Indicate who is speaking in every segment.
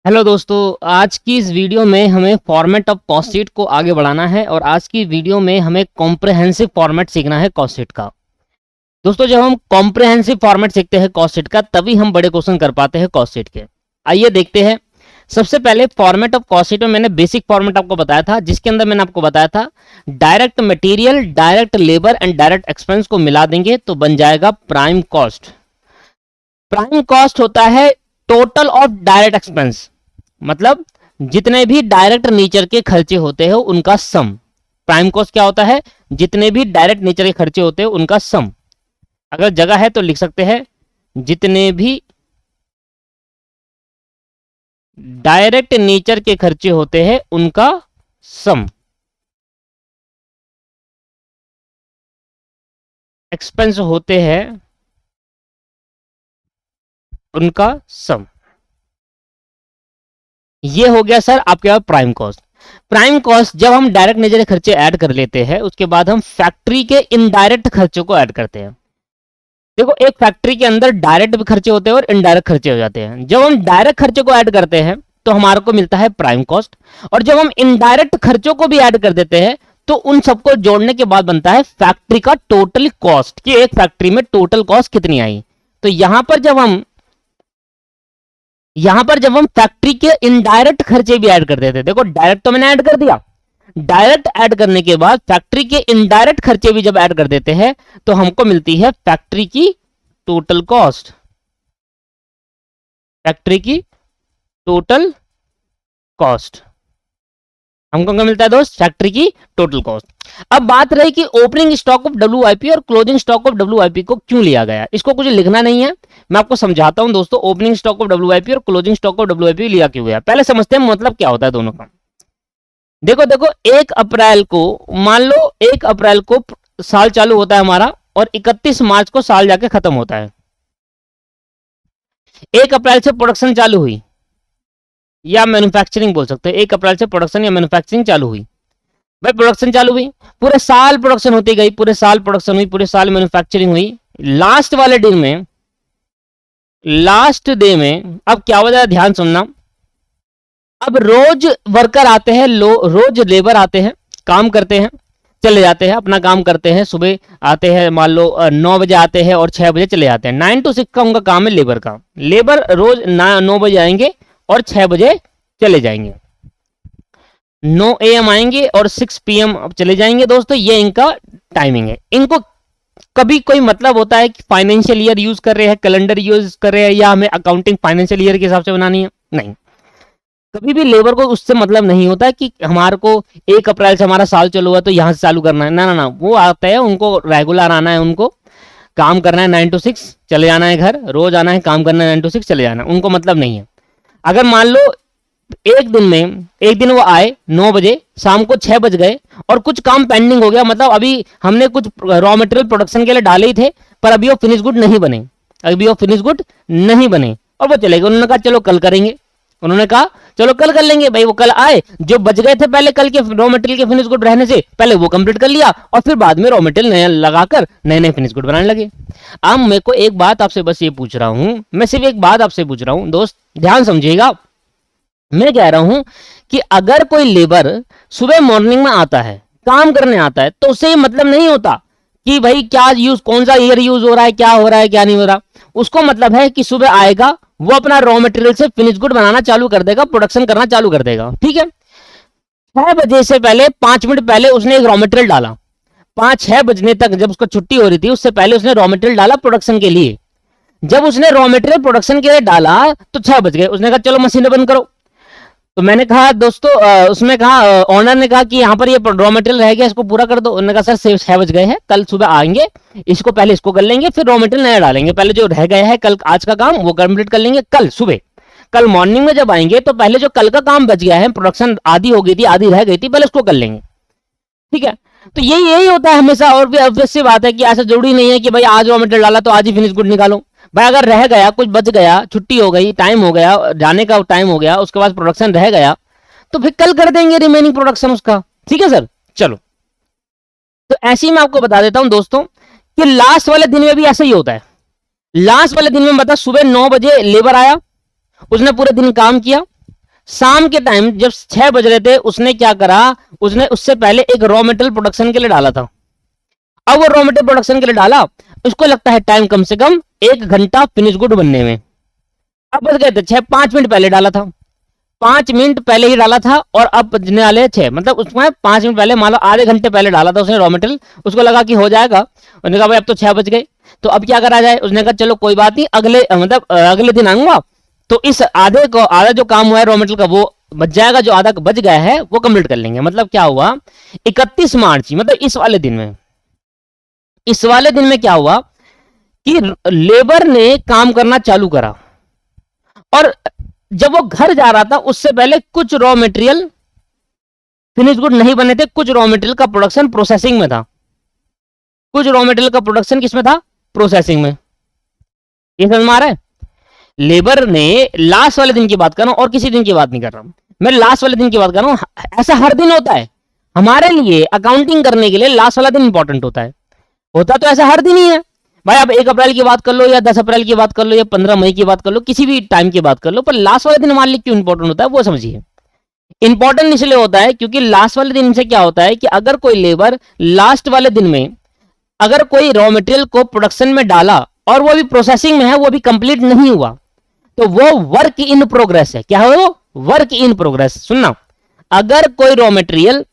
Speaker 1: Hello दोस्तों, आज की इस वीडियो में हमें फॉर्मेट ऑफ कॉस्ट शीट को आगे बढ़ाना है और आज की वीडियो में हमें कॉम्प्रिहेंसिव फॉर्मेट सीखना है कॉस्ट शीट का। दोस्तों, जब हम कॉम्प्रिहेंसिव फॉर्मेट सीखते हैं कॉस्ट शीट का तभी हम बड़े क्वेश्चन कर पाते हैं कॉस्ट शीट के। आइए देखते हैं। सबसे पहले फॉर्मेट ऑफ कॉस्ट शीट में मैंने बेसिक फॉर्मेट आपको बताया था, जिसके अंदर मैंने आपको बताया था direct material, direct labour and direct expense को मिला देंगे तो बन जाएगा प्राइम कॉस्ट। प्राइम कॉस्ट होता है टोटल ऑफ डायरेक्ट एक्सपेंस, मतलब जितने भी डायरेक्ट नेचर के खर्चे होते हैं उनका सम। प्राइम कॉस्ट क्या होता है? जितने भी डायरेक्ट नेचर के खर्चे होते हैं उनका सम। अगर जगह है तो लिख सकते हैं जितने भी डायरेक्ट नेचर के खर्चे होते हैं उनका सम। एक्सपेंस होते हैं उनका सम। ये हो गया सर आपके पास प्राइम कॉस्ट। प्राइम कॉस्ट जब हम डायरेक्ट नेचर के खर्चे ऐड कर लेते हैं उसके बाद हम फैक्ट्री के इनडायरेक्ट खर्चों को ऐड करते हैं। देखो, एक फैक्ट्री के अंदर डायरेक्ट भी खर्चे होते हैं और इनडायरेक्ट खर्चे हो जाते हैं। जब हम डायरेक्ट खर्चे को ऐड करते हैं तो हमारे को मिलता है प्राइम कॉस्ट, और जब हम इनडायरेक्ट खर्चों को भी ऐड कर देते हैं तो उन सबको जोड़ने के बाद बनता है फैक्ट्री का टोटल कॉस्ट, कि एक फैक्ट्री में टोटल कॉस्ट कितनी आई। तो यहां पर जब हम फैक्ट्री के इनडायरेक्ट खर्चे भी ऐड कर देते हैं, देखो डायरेक्ट तो मैंने ऐड कर दिया, डायरेक्ट ऐड करने के बाद फैक्ट्री के इनडायरेक्ट खर्चे भी जब ऐड कर देते हैं तो हमको मिलती है फैक्ट्री की टोटल कॉस्ट। फैक्ट्री की टोटल कॉस्ट हमको क्या मिलता है दोस्त? फैक्ट्री की टोटल कॉस्ट। अब बात रही कि ओपनिंग स्टॉक ऑफ डब्ल्यूआईपी और क्लोजिंग स्टॉक ऑफ डब्ल्यूआईपी को क्यों लिया गया। इसको कुछ लिखना नहीं है, मैं आपको समझाता हूं दोस्तों। ओपनिंग स्टॉक ऑफ डब्ल्यूआईपी और क्लोजिंग स्टॉक ऑफ डब्ल्यूआईपी लिया क्यों गया, पहले समझते हैं मतलब क्या होता है दोनों का। देखो 1 अप्रैल को, मान लो 1 अप्रैल को साल चालू होता है हमारा और 31 मार्च को साल जाके खत्म होता है। 1 अप्रैल से प्रोडक्शन चालू हुई या मैन्युफैक्चरिंग बोल सकते हैं, 1 अप्रैल से प्रोडक्शन या मैन्युफैक्चरिंग चालू हुई। भाई प्रोडक्शन चालू हुई, पूरे साल प्रोडक्शन होती गई, पूरे साल प्रोडक्शन हुई, पूरे साल मैन्युफैक्चरिंग हुई। लास्ट वाले दिन में, लास्ट डे में अब क्या हो जाए, ध्यान सुनना। अब रोज वर्कर आते हैं, रोज लेबर आते हैं, काम करते हैं, चले जाते हैं, अपना काम करते हैं। सुबह आते हैं, मान लो 9 बजे आते हैं और 6 बजे चले जाते हैं। 9 to 6 का उनका काम है लेबर का। लेबर रोज 9 बजे आएंगे और 6 बजे चले जाएंगे। 9 AM आएंगे और 6 PM चले जाएंगे। दोस्तों, ये इनका टाइमिंग है। इनको कभी कोई मतलब होता है कि फाइनेंशियल ईयर यूज कर रहे हैं, कैलेंडर यूज कर रहे हैं, या हमें अकाउंटिंग फाइनेंशियल ईयर के हिसाब से बनानी है? नहीं, कभी भी लेबर को उससे मतलब नहीं होता है कि हमारे को 1 अप्रैल से हमारा साल चालू हुआ तो यहां से चालू करना है। ना ना ना, वो आता है, उनको रेगुलर आना है, उनको काम करना है, 9 to 6 चले जाना है घर, रोज आना है, काम करना है, 9 to 6 चले जाना है, उनको मतलब नहीं है। अगर मान लो एक दिन वो आए 9 बजे, शाम को 6 बज गए और कुछ काम पेंडिंग हो गया, मतलब अभी हमने कुछ रॉ मटेरियल प्रोडक्शन के लिए डाले ही थे पर अभी वो फिनिश गुड नहीं बने, और वो चले गए। उन्होंने कहा चलो कल करेंगे, उन्होंने कहा चलो कल कर लेंगे। भाई वो कल आए, जो बच गए थे पहले कल के रॉ मटेरियल के फिनिश गुड रहने से पहले वो कंप्लीट कर लिया और फिर बाद में रॉ मटेरियल नया लगाकर नए फिनिश गुड बनाने लगे। अब मेरे को एक बात आपसे बस ये पूछ रहा हूं, मैं सिर्फ एक बात आपसे पूछ रहा हूं दोस्त, ध्यान समझिएगा। मैं कह रहा हूं कि अगर कोई लेबर सुबह मॉर्निंग में आता है, काम करने आता है, तो उससे मतलब नहीं होता कि भाई क्या यूज, कौन सा ईयर यूज हो रहा है, क्या हो रहा है, क्या नहीं हो रहा। उसको मतलब है कि सुबह आएगा, वो अपना रॉ मटेरियल से फिनिश गुड बनाना चालू कर देगा, प्रोडक्शन करना चालू कर देगा। ठीक है, 6 बजे से पहले 5 मिनट पहले उसने एक रॉ मटेरियल डाला, 5-6 बजने तक जब उसको छुट्टी हो रही थी उससे पहले उसने रॉ मटेरियल डाला प्रोडक्शन के लिए। जब उसने रॉ मटेरियल प्रोडक्शन के लिए डाला तो 6 बज गए, उसने कहा चलो मशीनें बंद करो। तो मैंने कहा दोस्तों, उसमें कहा, ऑनर ने कहा कि यहाँ पर ये रॉ मटेरियल रह गया, इसको पूरा कर दो। उन्होंने कहा सर 6 बज गए हैं, कल सुबह आएंगे, इसको पहले इसको कर लेंगे, फिर रॉ मटेरियल नया डालेंगे, पहले जो रह गया है कल आज का काम वो कंप्लीट कर लेंगे कल सुबह। कल मॉर्निंग में जब आएंगे तो पहले जो कल का काम बच गया है, प्रोडक्शन आधी हो गई थी, आधी रह गई थी, पहले उसको कर लेंगे। ठीक है, तो यही होता है हमेशा। और भी ऑब्वियस सी बात है कि ऐसा जरूरी नहीं है कि भाई आज रॉ मटेरियल डाला तो आज ही फिनिश गुड निकालो। भाई अगर रह गया, कुछ बच गया, छुट्टी हो गई, टाइम हो गया, जाने का टाइम हो गया, उसके बाद प्रोडक्शन रह गया तो फिर कल कर देंगे रिमेनिंग प्रोडक्शन उसका। ठीक है सर, चलो। तो ऐसे ही मैं आपको बता देता हूं दोस्तों कि लास्ट वाले दिन में भी ऐसा ही होता है। लास्ट वाले दिन में बता, सुबह 9 बजे लेबर आया, उसने पूरे दिन काम किया, शाम के टाइम जब 6 बज रहे थे, उसने क्या करा, उसने उससे पहले एक रॉ मटेरियल प्रोडक्शन के लिए डाला था। अब वो रॉ मटेरियल प्रोडक्शन के लिए डाला, उसको लगता है टाइम कम से कम 1 घंटा फिनिश गुड बनने में। अब बज गए थे 6, 5 मिनट पहले डाला था, 5 मिनट पहले ही डाला था, और अब बजने वाले 6, मतलब उसमें 5 मिनट पहले, मान लो आधे घंटे पहले डाला था उसने रॉ मटेरियल, उसको लगा कि हो जाएगा। उसने कहा भाई अब तो 6 बज गए, तो अब क्या करा जाए। उसने कहा चलो कोई बात नहीं, अगले दिन आऊंगा तो इस आधा जो काम हुआ है रॉ मटेरियल का वो बच जाएगा, जो आधा बच गया है वो कंप्लीट कर लेंगे। मतलब क्या हुआ, 31 मार्च, मतलब इस वाले दिन में क्या हुआ कि लेबर ने काम करना चालू करा, और जब वो घर जा रहा था उससे पहले कुछ रॉ मटेरियल फिनिश गुड नहीं बने थे, कुछ रॉ मटेरियल का प्रोडक्शन प्रोसेसिंग में था, कुछ रॉ मटेरियल का प्रोडक्शन किसमें था, प्रोसेसिंग में। ये समझ में आ रहा है। लेबर ने लास्ट वाले दिन की बात कर रहा हूं, और किसी दिन की बात नहीं कर रहा हूं, मैं लास्ट वाले दिन की बात कर रहा हूं। ऐसा हर दिन होता है हमारे लिए, अकाउंटिंग करने के लिए लास्ट वाला दिन इंपॉर्टेंट होता तो ऐसा हर दिन ही है भाई। आप 1 अप्रैल की बात कर लो, या 10 अप्रैल की बात कर लो, या 15 मई की बात कर लो, किसी भी टाइम की बात कर लो, पर लास्ट वाले दिन हमारे लिए क्यों इंपॉर्टेंट होता है वो समझिए। इंपॉर्टेंट इसलिए होता है क्योंकि लास्ट वाले दिन से क्या होता है कि अगर कोई लेबर लास्ट वाले दिन में अगर कोई रॉ मटेरियल को प्रोडक्शन में डाला और वो अभी प्रोसेसिंग में है, वो अभी कंप्लीट नहीं हुआ, तो वो वर्क इन प्रोग्रेस है। क्या है वो, वर्क इन प्रोग्रेस। सुनना, अगर कोई रॉ मटेरियल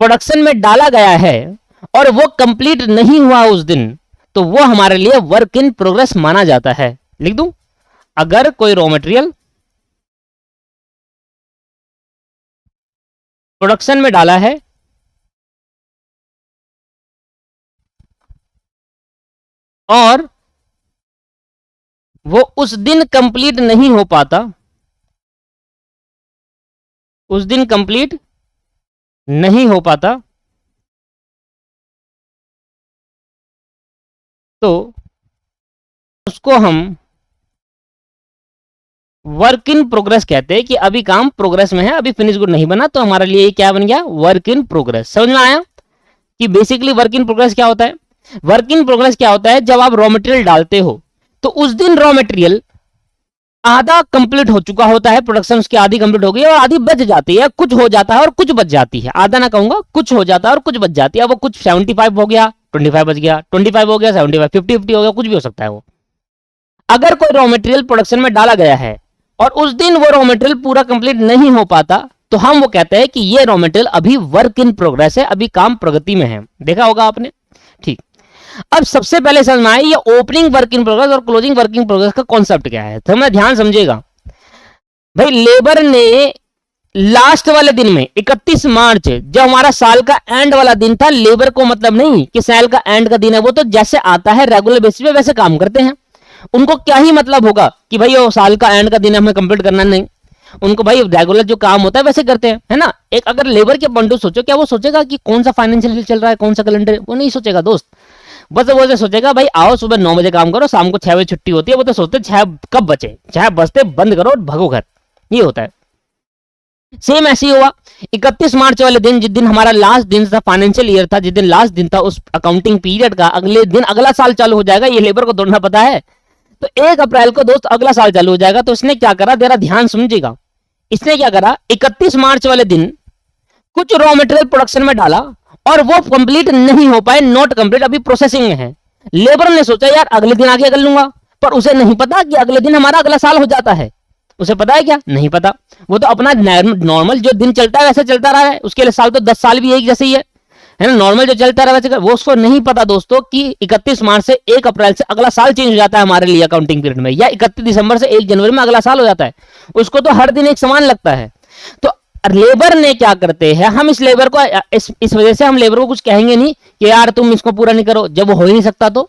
Speaker 1: प्रोडक्शन में डाला गया है और वो कंप्लीट नहीं हुआ उस दिन, तो वो हमारे लिए वर्क इन प्रोग्रेस माना जाता है। लिख दूं, अगर कोई रॉ मटेरियल प्रोडक्शन में डाला है और वो उस दिन कंप्लीट नहीं हो पाता, उस दिन कंप्लीट नहीं हो पाता, तो उसको हम वर्क इन प्रोग्रेस कहते हैं कि अभी काम प्रोग्रेस में है, अभी फिनिश गुड नहीं बना, तो हमारे लिए क्या बन गया, वर्क इन प्रोग्रेस। समझ में आया कि बेसिकली वर्क इन प्रोग्रेस क्या होता है। वर्क इन प्रोग्रेस क्या होता है, जब आप रॉ मटेरियल डालते हो तो उस दिन रॉ मटेरियल आधा कंप्लीट हो चुका होता है, प्रोडक्शन उसकी आधी कंप्लीट हो गई और आधी बच जाती है, कुछ हो जाता है और कुछ बच जाती है। आधा ना कहूंगा, कुछ हो जाता है और कुछ बच जाती है। वो कुछ 75 हो गया, 25 बच गया, 25 हो गया, 75, 50-50 हो गया, कुछ भी हो सकता है वो। अगर कोई रॉ मटेरियल प्रोडक्शन में डाला गया है और उस दिन वो रॉ मटेरियल पूरा कंप्लीट नहीं हो पाता, तो हम वो कहते हैं कि ये रॉ मटेरियल अभी वर्क इन प्रोग्रेस है, अभी काम प्रगति में है। देखा होगा आपने, ठीक। अब सबसे पहले समझ में आए ये ओपनिंग वर्क इन प्रोग्रेस और क्लोजिंग वर्क इन प्रोग्रेस का कॉन्सेप्ट क्या है। तो मैं ध्यान समझिएगा भाई, लेबर ने लास्ट वाले दिन में 31 मार्च जो हमारा साल का एंड वाला दिन था, लेबर को मतलब नहीं कि साल का एंड का दिन है, वो तो जैसे आता है रेगुलर बेसिस पे वैसे काम करते हैं। उनको क्या ही मतलब होगा कि भाई वो साल का एंड का दिन हमें कंप्लीट करना नहीं, उनको भाई रेगुलर जो काम होता है वैसे करते हैं, है ना। एक अगर लेबर के पॉइंट ऑफ सोचो, क्या वो सोचेगा कि कौन सा फाइनेंशियल चल रहा है, कौन सा कैलेंडर, वो नहीं सोचेगा दोस्त। बस वो सोचेगा भाई आओ सुबह 9 बजे काम करो, शाम को 6 बजे छुट्टी होती है। वो तो सोचते 6 कब बचे, 6 बजते बंद करो और भगो घर, ये होता है। सेम ऐसे ही हुआ 31 मार्च वाले दिन, जिस दिन हमारा लास्ट दिन था, फाइनेंशियल ईयर था, जिस दिन लास्ट दिन था उस अकाउंटिंग पीरियड का, अगले दिन अगला साल चालू हो जाएगा, ये लेबर को दौड़ना पता है। तो 1 अप्रैल को दोस्त अगला साल चालू हो जाएगा। तो इसने क्या करा, जरा ध्यान समझिएगा, इसने क्या करा, 31 मार्च वाले दिन कुछ रॉ मटेरियल प्रोडक्शन में डाला और वो कंप्लीट नहीं हो पाए, नॉट कंप्लीट, अभी प्रोसेसिंग में है। लेबर ने सोचा यार अगले दिन आगे कर लूंगा, पर उसे नहीं पता कि अगले दिन हमारा अगला साल हो जाता है। उसे पता है क्या, नहीं पता। वो तो अपना नॉर्मल जो दिन चलता है वैसे चलता रहा है, उसके लिए साल तो 10 साल भी एक जैसे ही है ना, नॉर्मल जो चलता रहा वैसे। वो उसको नहीं पता दोस्तों कि 31 मार्च से 1 अप्रैल से अगला साल चेंज हो जाता है हमारे लिए अकाउंटिंग पीरियड में, या 31 दिसंबर से 1 जनवरी में अगला साल हो जाता है। उसको तो हर दिन एक समान लगता है। तो लेबर ने क्या करते हैं, हम इस लेबर को इस वजह से हम लेबर को कुछ कहेंगे नहीं कि यार तुम इसको पूरा नहीं करो, जब वो हो ही नहीं सकता तो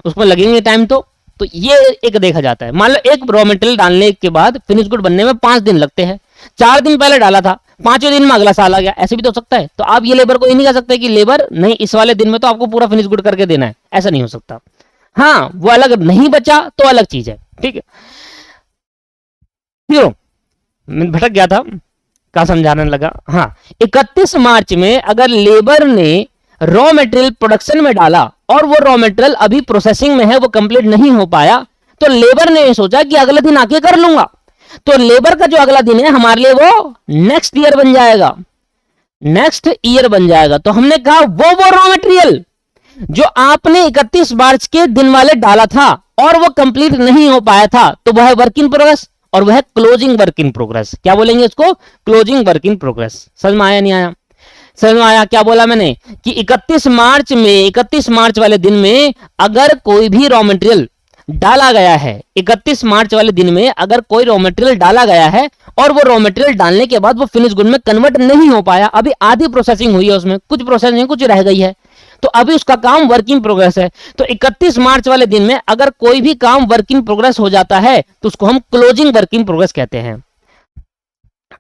Speaker 1: उसको लगेंगे टाइम। तो ये एक देखा जाता है। मान लो एक रॉ मटेरियल डालने के बाद फिनिश गुड बनने में 5 दिन लगते हैं, 4 दिन पहले डाला था, 5वें दिन में अगला साल आ गया, ऐसे भी तो हो सकता है। तो आप ये लेबर को ये नहीं कह सकते कि लेबर नहीं इस वाले दिन में तो आपको पूरा फिनिश गुड करके देना है, ऐसा नहीं हो सकता। हाँ, वो अलग नहीं बचा तो अलग चीज है, ठीक है। क्यों मैं भटक गया था, क्या समझाने लगा। हाँ, 31 मार्च में अगर लेबर ने रॉ मटेरियल प्रोडक्शन में डाला और वो रॉ मटेरियल अभी प्रोसेसिंग में है, वो कंप्लीट नहीं हो पाया, तो लेबर ने सोचा कि अगले दिन आके कर लूंगा। तो लेबर का जो अगला दिन है हमारे लिए वो नेक्स्ट ईयर बन जाएगा, नेक्स्ट ईयर बन जाएगा। तो हमने कहा वो रॉ मटेरियल जो आपने 31 मार्च के दिन वाले डाला था और वो कंप्लीट नहीं हो पाया था, तो वह है वर्क इन प्रोग्रेस और वह है क्लोजिंग वर्क इन प्रोग्रेस। क्या बोलेंगे इसको? Closing work in progress. समझ में आया नहीं आया? समझ में आया? क्या बोला मैंने कि 31 मार्च में, 31 मार्च वाले दिन में अगर कोई भी रॉ मटेरियल डाला गया है, 31 मार्च वाले दिन में अगर कोई रॉ मटेरियल डाला गया है और वो रॉ मटेरियल डालने के बाद वो फिनिश गुड में कन्वर्ट नहीं हो पाया, अभी आधी प्रोसेसिंग हुई है, उसमें कुछ प्रोसेसिंग कुछ रह गई है, तो अभी उसका काम वर्क इन प्रोग्रेस है। तो 31 मार्च वाले दिन में अगर कोई भी काम वर्क इन प्रोग्रेस हो जाता है तो उसको हम क्लोजिंग वर्क इन प्रोग्रेस कहते हैं।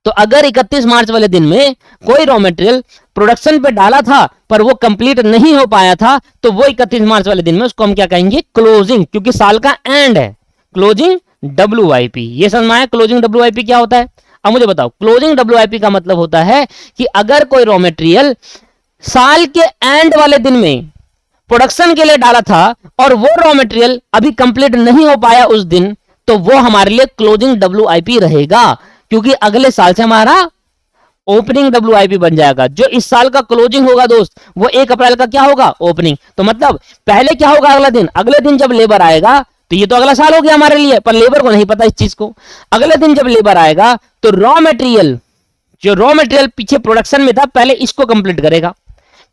Speaker 1: तो अगर 31 मार्च वाले दिन में कोई रॉ मटेरियल प्रोडक्शन पे डाला था पर वो कंप्लीट नहीं हो पाया था, तो वो 31 मार्च वाले दिन में उसको हम क्या कहेंगे? क्लोजिंग, क्योंकि साल का एंड है। Closing WIP। ये समझ में आया क्लोजिंग WIP क्या होता है? अब मुझे बताओ, क्लोजिंग WIP का मतलब होता है कि अगर कोई रॉ मटेरियल साल के एंड वाले दिन में प्रोडक्शन के लिए डाला था और वो रॉ मटेरियल अभी कंप्लीट नहीं हो पाया उस दिन, तो वो हमारे लिए क्लोजिंग WIP रहेगा, क्योंकि अगले साल से हमारा ओपनिंग WIP बन जाएगा। जो इस साल का क्लोजिंग होगा दोस्त, वो 1 अप्रैल का क्या होगा? ओपनिंग। तो मतलब पहले क्या होगा? अगला दिन, अगले दिन जब लेबर आएगा, तो ये तो अगला साल हो गया हमारे लिए, पर लेबर को नहीं पता इस चीज को। अगले दिन जब लेबर आएगा तो रॉ मटेरियल, जो रॉ मटेरियल पीछे प्रोडक्शन में था, पहले इसको कंप्लीट करेगा,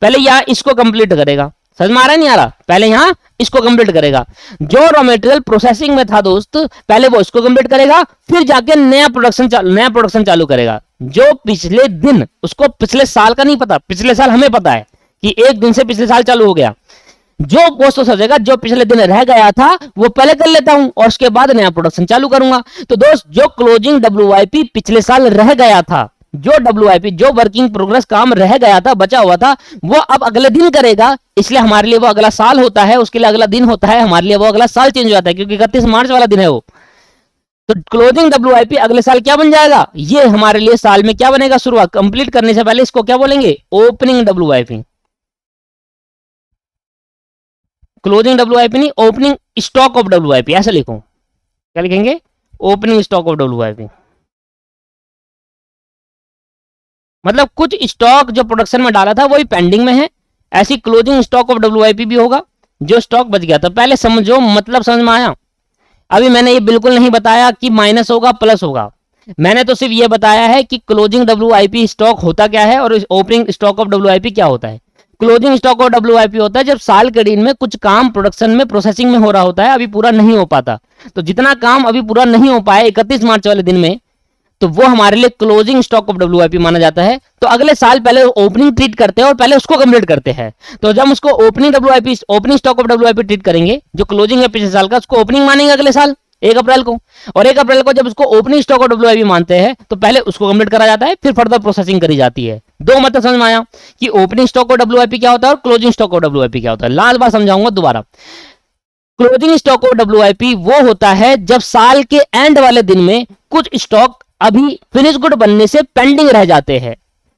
Speaker 1: पहले यहां इसको कंप्लीट करेगा। समझ में आ रहा नहीं आ रहा? पहले यहां इसको कंप्लीट करेगा। जो रॉ मटेरियल प्रोसेसिंग में था दोस्त, पहले वो इसको कंप्लीट करेगा, फिर जाके नया प्रोडक्शन चालू करेगा। जो पिछले दिन, उसको पिछले साल का नहीं पता, पिछले साल हमें पता है कि 1 दिन से पिछले साल चालू हो गया। जो पोस्ट सोचेगा जो पिछले दिन रह गया था वो पहले कर लेता हूं और उसके बाद नया प्रोडक्शन चालू करूंगा। तो दोस्त, जो क्लोजिंग WIP पिछले साल रह गया था, जो WIP, जो वर्किंग प्रोग्रेस काम रह गया था, बचा हुआ था, वो अब अगले दिन करेगा, इसलिए हमारे लिए वो अगला साल होता है, उसके लिए अगला दिन होता है, हमारे लिए वो अगला साल चेंज हो जाता है, क्योंकि 31 मार्च वाला दिन है वो। तो क्लोजिंग WIP अगले साल क्या बन जाएगा? ये हमारे लिए साल में क्या बनेगा? शुरुआत कंप्लीट करने से पहले इसको क्या बोलेंगे? Opening WIP। क्लोजिंग WIP नहीं, ओपनिंग स्टॉक ऑफ WIP, ऐसा लिखो। क्या लिखेंगे? Opening stock of WIP। मतलब कुछ स्टॉक जो प्रोडक्शन में डाला था वही पेंडिंग में है, ऐसी क्लोजिंग स्टॉक ऑफ WIP भी होगा, जो स्टॉक बच गया था। पहले समझो, मतलब समझ में आया? अभी मैंने ये बिल्कुल नहीं बताया कि माइनस होगा प्लस होगा, मैंने तो सिर्फ ये बताया है कि क्लोजिंग WIP स्टॉक होता क्या है और ओपनिंग स्टॉक ऑफ WIP क्या होता है। क्लोजिंग स्टॉक ऑफ WIP होता है जब साल के दिन में कुछ काम प्रोडक्शन में, प्रोसेसिंग में हो रहा होता है, अभी पूरा नहीं हो पाता, तो जितना काम अभी पूरा नहीं हो पाया 31 मार्च वाले दिन में, तो वो हमारे लिए क्लोजिंग स्टॉक ऑफ WIP माना जाता है। तो अगले साल पहले ओपनिंग ट्रीट करते हैं और पहले उसको कंप्लीट करते हैं। तो जब उसको opening WIP, opening stock of WIP treat करेंगे, जो क्लोजिंग है पिछले साल का, उसको ओपनिंग मानेंगे अगले साल 1 अप्रैल को, और 1 अप्रैल को जब उसको ओपनिंग स्टॉक ऑफ WIP मानते हैं तो पहले उसको कंप्लीट करा जाता है, फिर फर्दर प्रोसेसिंग करी जाती है। दो मतलब समझ में आया कि ओपनिंग स्टॉक ऑफ WIP क्या होता है और क्लोजिंग स्टॉक ऑफ WIP क्या होता है। लास्ट बार समझाऊंगा दोबारा। क्लोजिंग स्टॉक ऑफ WIP वो होता है जब साल के एंड वाले दिन में कुछ स्टॉक अभी फिनिश गुड बनने से पेंडिंग रह जाते हैं।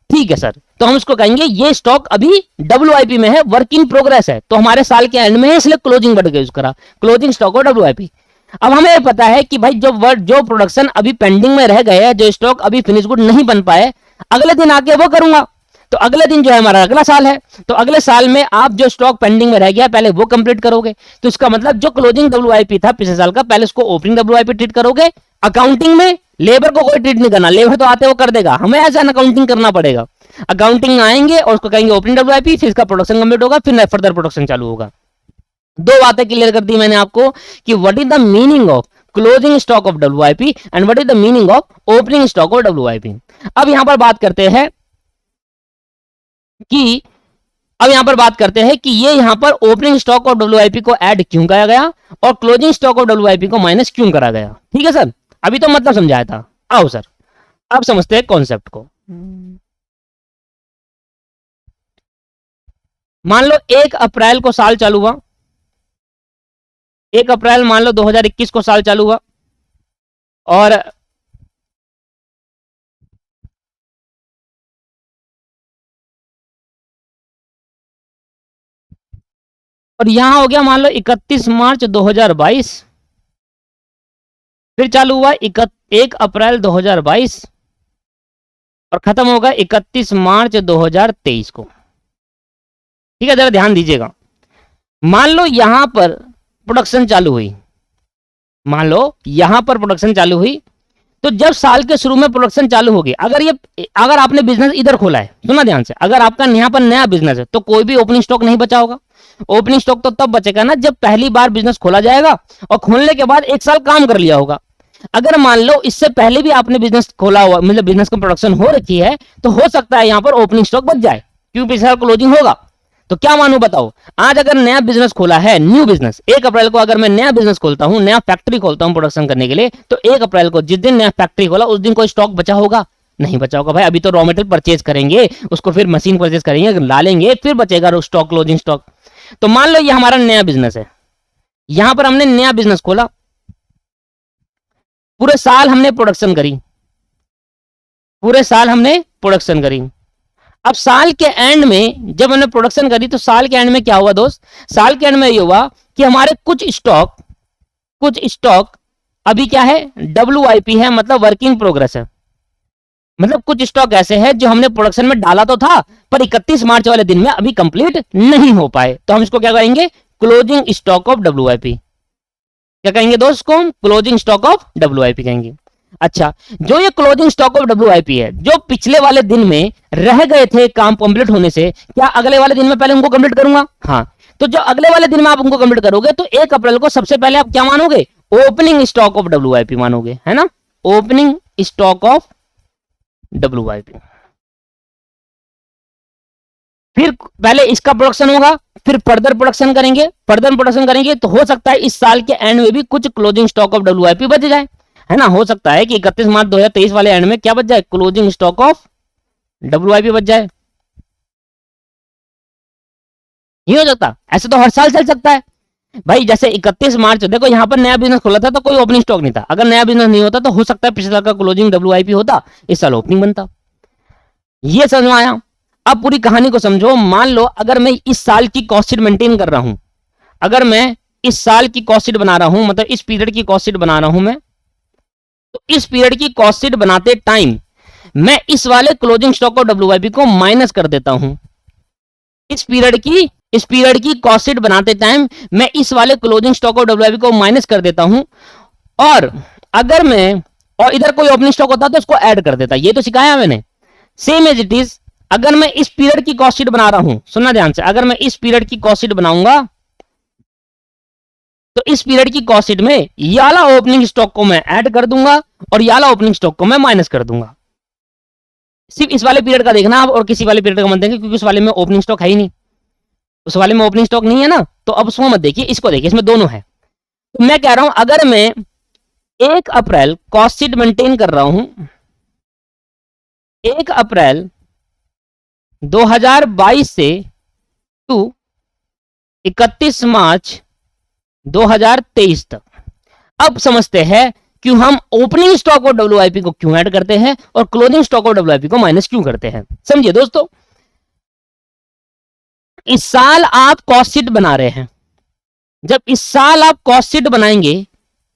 Speaker 1: ठीक है सर, तो हम इसको कहेंगे ये स्टॉक अभी WIP में है, वर्क इन प्रोग्रेस है, तो हमारे साल के एंड में है, इसलिए क्लोजिंग वर्ड यूज करा, क्लोजिंग स्टॉक ऑफ WIP। अब हमें पता है कि भाई जो प्रोडक्शन अभी पेंडिंग में रह गए, जो स्टॉक अभी फिनिश गुड नहीं बन पाए, अगले दिन आके वो करूंगा। तो अगले दिन जो है हमारा अगला साल है, तो अगले साल में आप जो स्टॉक पेंडिंग में रह गया पहले वो कंप्लीट करोगे। तो इसका मतलब जो क्लोजिंग WIP था पिछले साल का, पहले उसको ओपनिंग WIP ट्रीट करोगे। अकाउंटिंग में लेबर को कोई ट्रीट नहीं करना, लेबर तो आते वो कर देगा, हमें ऐसा अकाउंटिंग करना पड़ेगा। अकाउंटिंग आएंगे और उसको कहेंगे ओपनिंग WIP, फिर इसका प्रोडक्शन कंप्लीट होगा, फिर फर्दर प्रोडक्शन चालू होगा। दो बातें क्लियर कर दी मैंने आपको कि what is the meaning of closing stock of WIP and what is the meaning of opening stock of WIP। अब यहां पर बात करते हैं कि ये यहां पर ओपनिंग स्टॉक ऑफ WIP को ऐड क्यों किया गया और क्लोजिंग स्टॉक ऑफ WIP को माइनस क्यों करा गया। ठीक है सर, अभी तो मतलब समझाया था। आओ सर, अब समझते हैं कॉन्सेप्ट को। मान लो 1 अप्रैल को साल चालू हुआ, 1 अप्रैल मान लो 2021 को साल चालू हुआ, और यहां हो गया मान लो 31 मार्च 2022, फिर चालू हुआ 1 अप्रैल 2022 और खत्म होगा 31 मार्च 2023 को। ठीक है, जरा ध्यान दीजिएगा। मान लो यहां पर प्रोडक्शन चालू हुई, मान लो यहां पर प्रोडक्शन चालू हुई, तो जब साल के शुरू में प्रोडक्शन चालू होगी, अगर आपने बिजनेस इधर खोला है, सुना ध्यान से, अगर आपका यहाँ पर नया बिजनेस है तो कोई भी ओपनिंग स्टॉक नहीं बचा होगा। ओपनिंग स्टॉक तो तब बचेगा ना जब पहली बार बिजनेस खोला जाएगा और खोलने के बाद 1 साल काम कर लिया होगा। अगर मान लो इससे पहले भी आपने बिजनेस खोला हुआ, मतलब बिजनेस की प्रोडक्शन हो रखी है, तो हो सकता है यहां पर ओपनिंग स्टॉक बच जाए क्योंकि पिछले साल क्लोजिंग होगा। तो क्या मानू बताओ, आज अगर नया बिजनेस खोला है, न्यू बिजनेस, 1 अप्रैल को अगर मैं नया बिजनेस खोलता हूं, नया फैक्ट्री खोलता हूं प्रोडक्शन करने के लिए, तो 1 अप्रैल को जिस दिन नया फैक्ट्री खोला उस दिन कोई स्टॉक बचा होगा? नहीं बचा होगा भाई। अभी तो रॉ मटेरियल परचेज करेंगे, उसको फिर मशीन परचेज करेंगे, डालेंगे, फिर बचेगा स्टॉक, क्लोजिंग स्टॉक। तो मान लो ये हमारा नया बिजनेस है, यहां पर हमने नया बिजनेस खोला, पूरे साल हमने प्रोडक्शन करी, पूरे साल हमने प्रोडक्शन करी। अब साल के एंड में जब हमने प्रोडक्शन करी तो साल के एंड में क्या हुआ दोस्त? साल के एंड में ये हुआ कि हमारे कुछ स्टॉक अभी क्या है? WIP है, मतलब वर्किंग प्रोग्रेस है। मतलब कुछ स्टॉक ऐसे हैं जो हमने प्रोडक्शन में डाला तो था पर 31 मार्च वाले दिन में अभी कंप्लीट नहीं हो पाए, तो हम इसको क्या कहेंगे? Closing stock of WIP। क्या कहेंगे दोस्त को? क्लोजिंग स्टॉक ऑफ WIP कहेंगे। अच्छा, जो ये क्लोजिंग स्टॉक ऑफ WIP है, जो पिछले वाले दिन में रह गए थे काम कंप्लीट होने से, क्या अगले वाले दिन में पहले उनको कंप्लीट करूंगा? हाँ, तो जो अगले वाले दिन में आप उनको कंप्लीट करोगे तो 1 अप्रैल को सबसे पहले आप क्या मानोगे? ओपनिंग स्टॉक ऑफ WIP मानोगे, है ना? Opening stock of WIP। फिर पहले इसका प्रोडक्शन होगा, फिर फर्दर प्रोडक्शन करेंगे, तो हो सकता है इस साल के एंड में भी कुछ क्लोजिंग स्टॉक ऑफ WIP बच जाए, है ना? हो सकता है कि 31 मार्च 2023 वाले एंड में क्या बच जाए? क्लोजिंग स्टॉक ऑफ WIP बच जाए। ये हो सकता, ऐसे तो हर साल चल सकता है भाई। जैसे 31 मार्च, देखो यहां पर नया बिजनेस खोला था तो कोई ओपनिंग स्टॉक नहीं था, अगर नया बिजनेस नहीं होता तो हो सकता है पिछले साल का क्लोजिंग WIP होता, इस साल ओपनिंग बनता। ये समझ में आया? अब पूरी कहानी को समझो। मान लो अगर मैं इस साल की कॉस्ट शीट मेंटेन कर रहा हूं, अगर मैं इस साल की कॉस्ट शीट बना रहा हूं, मतलब इस पीरियड की कॉस्ट शीट बना रहा हूं मैं, तो इस पीरियड की कॉस्ट शीट बनाते टाइम मैं इस वाले क्लोजिंग स्टॉक ऑफ WIP को माइनस कर देता हूं। इस पीरियड की कॉस्ट शीट बनाते टाइम मैं इस वाले क्लोजिंग स्टॉक ऑफ WIP को माइनस कर देता हूं, और अगर मैं, और इधर कोई ओपनिंग स्टॉक होता तो उसको ऐड कर देता। ये तो सिखाया मैंने। सेम एज इट इज, अगर मैं इस पीरियड की कॉस्ट शीट बना रहा हूं, सुनना ध्यान से, अगर मैं इस पीरियड की कॉस्ट शीट बनाऊंगा तो इस पीरियड की कॉस्ट शीट में ये वाला ओपनिंग स्टॉक को मैं ऐड कर दूंगा और ये वाला ओपनिंग स्टॉक को मैं माइनस कर दूंगा। सिर्फ इस वाले पीरियड का देखना आप, और किसी वाले पीरियड का मत देंगे क्योंकि उस वाले में ओपनिंग स्टॉक है ही नहीं, उस वाले में ओपनिंग स्टॉक नहीं है ना, तो अब उसको मत देखिए, इसको देखिए, इसमें दोनों है। तो मैं कह रहा हूं अगर मैं 1 अप्रैल कॉस्ट शीट मेंटेन कर रहा हूं, 1 अप्रैल 2022 से टू 31 मार्च 2023 तक। अब समझते हैं कि हम ओपनिंग स्टॉक ऑफ WIP को क्यों ऐड करते हैं और क्लोजिंग स्टॉक ऑफ WIP को माइनस क्यों करते हैं। समझिए दोस्तों, इस साल आप कॉस्ट शीट बना रहे हैं, जब इस साल आप कॉस्ट शीट बनाएंगे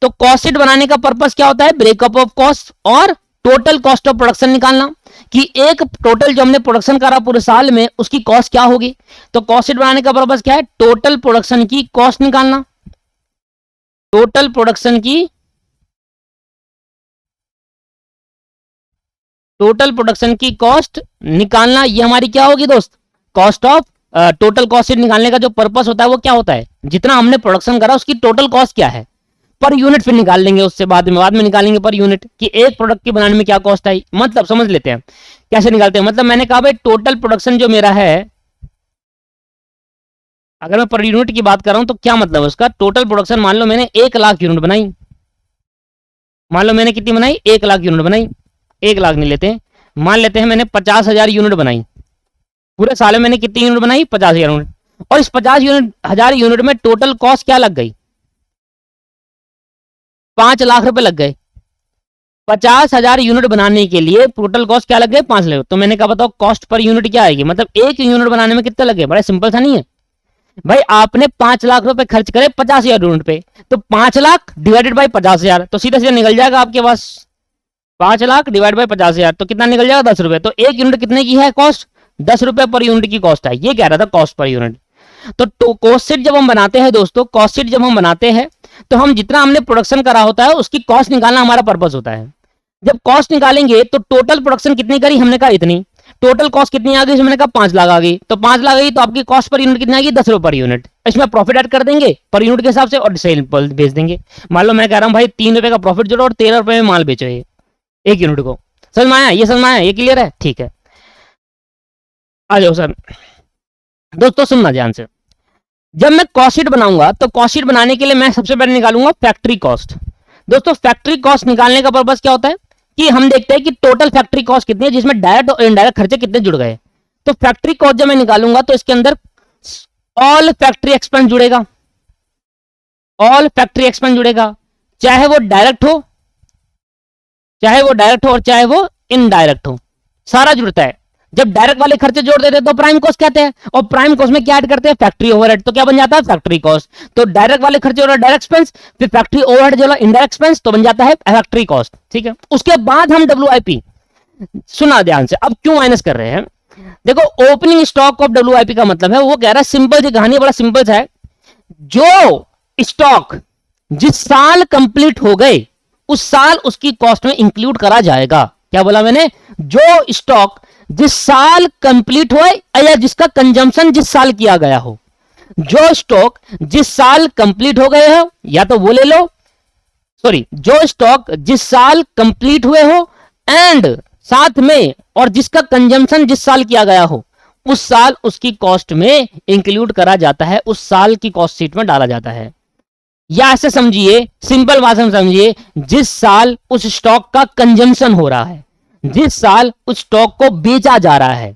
Speaker 1: तो कॉस्ट शीट बनाने का पर्पस क्या होता है? ब्रेकअप ऑफ कॉस्ट और टोटल कॉस्ट ऑफ प्रोडक्शन निकालना, कि एक टोटल जो हमने प्रोडक्शन करा पूरे साल में उसकी कॉस्ट क्या होगी। तो कॉस्ट शीट बनाने का पर्पस क्या है? टोटल प्रोडक्शन की कॉस्ट निकालना, टोटल प्रोडक्शन की कॉस्ट निकालना। ये हमारी क्या होगी दोस्त? Cost of, total cost sheet निकालने का जो पर्पस होता है वो क्या होता है? जितना हमने प्रोडक्शन करा उसकी टोटल कॉस्ट क्या है, पर यूनिट फिर निकाल लेंगे, उससे बाद में निकालेंगे पर यूनिट, कि एक प्रोडक्ट के बनाने में क्या कॉस्ट आई। मतलब समझ लेते हैं कैसे निकालते हैं। मतलब मैंने कहा भाई टोटल प्रोडक्शन जो मेरा है, अगर मैं पर यूनिट की बात कर रहा हूं तो क्या मतलब है उसका? टोटल प्रोडक्शन, मान लो मैंने 1 लाख यूनिट बनाई, मान लो मैंने कितनी बनाई? 1 लाख यूनिट बनाई। 1 लाख नहीं लेते, मान लेते हैं मैंने 50,000 यूनिट बनाई। पूरे साल में मैंने कितनी यूनिट बनाई? 50,000 यूनिट। और इस 50,000 यूनिट में टोटल कॉस्ट क्या लग गई? 5 लाख रुपए लग गए। 50,000 यूनिट बनाने के लिए टोटल कॉस्ट क्या लग गए? 5 लाख। तो मैंने कहा बताओ कॉस्ट पर यूनिट क्या आएगी, मतलब एक यूनिट बनाने में कितने लगे? बड़ा सिंपल सा नहीं है। भाई आपने 5 लाख रुपए खर्च करे 50,000 यूनिट पे, तो 5 लाख डिवाइडेड बाई 50,000, तो सीधा सीधा निकल जाएगा आपके पास 5 लाख डिवाइड बाई 50,000, तो कितना निकल जाएगा 10 रुपए। तो एक यूनिट कितने की है कॉस्ट, 10 रुपए पर यूनिट की कॉस्ट है, ये कह रहा था कॉस्ट पर यूनिट। तो कॉस्ट शीट जब हम बनाते हैं दोस्तों, कॉस्ट शीट जब हम बनाते हैं तो हम जितना हमने प्रोडक्शन करा होता है उसकी कॉस्ट निकालना हमारा पर्पस होता है। जब कॉस्ट निकालेंगे तो टोटल प्रोडक्शन कितनी करी, हमने कहा इतनी, टोटल कॉस्ट कितनी आ गई, हमने कहा 5 लाख आ गई, तो 5 लाख आ गई तो आपकी कॉस्ट पर यूनिट कितनी आएगी 10 रुपए पर यूनिट। इसमें प्रॉफिट ऐड कर देंगे पर यूनिट के हिसाब से और सेल बेच देंगे। मान लो मैं कह रहा हूं भाई 3 रुपए का प्रॉफिट जोड़ो और 13 रुपए में माल बेचो, ये एक यूनिट को। समझ में आया, ये समझ में आया, ये क्लियर है, ठीक है। आ जाओ सर दोस्तों, सुनना ध्यान से। जब मैं कॉस्ट शीट बनाऊंगा तो कॉस्ट शीट बनाने के लिए मैं सबसे पहले निकालूंगा फैक्ट्री कॉस्ट। दोस्तों फैक्ट्री कॉस्ट निकालने का पर्पस क्या होता है कि हम देखते हैं कि टोटल फैक्ट्री कॉस्ट कितनी है, जिसमें डायरेक्ट और इनडायरेक्ट खर्चे कितने जुड़ गए। तो फैक्ट्री कॉस्ट जब मैं निकालूंगा तो इसके अंदर ऑल फैक्ट्री एक्सपेंस जुड़ेगा, ऑल फैक्ट्री एक्सपेंस जुड़ेगा, चाहे वो डायरेक्ट हो, चाहे वो डायरेक्ट हो और चाहे वो इनडायरेक्ट हो, सारा जुड़ता है। जब डायरेक्ट वाले खर्चे जोड़ देते हैं तो प्राइम कॉस्ट कहते हैं, और प्राइम कॉस्ट में क्या ऐड करते हैं, फैक्ट्री ओवरहेड, तो क्या बन जाता है फैक्ट्री कॉस्ट। तो डायरेक्ट वाले खर्चे जोड़ा डायरेक्ट एक्सपेंस, फिर फैक्ट्री ओवरहेड जोड़ा इनडायरेक्ट एक्सपेंस, तो बन जाता है फैक्ट्री कॉस्ट, ठीक है। उसके बाद हम WIP, सुना ध्यान से, अब क्यों माइनस कर रहे हैं, देखो ओपनिंग स्टॉक ऑफ WIP का मतलब है, वो कह रहा है सिंपल सी कहानी, बड़ा सिंपल सा है, जो स्टॉक जिस साल कंप्लीट हो गए उस साल उसकी कॉस्ट में इंक्लूड करा जाएगा। क्या बोला मैंने, जो स्टॉक जिस साल कंप्लीट हुए या जिसका कंजम्पशन जिस साल किया गया हो, जो स्टॉक जिस साल कंप्लीट हो गए हो, या तो वो ले लो, सॉरी, जो स्टॉक जिस साल कंप्लीट हुए हो एंड साथ में और जिसका कंजम्पशन जिस साल किया गया हो उस साल उसकी कॉस्ट में इंक्लूड करा जाता है, उस साल की कॉस्ट शीट में डाला जाता है। या ऐसे समझिए, सिंपल भाषा में समझिए, जिस साल उस स्टॉक का कंजम्पशन हो रहा है, जिस साल उस स्टॉक को बेचा जा रहा है,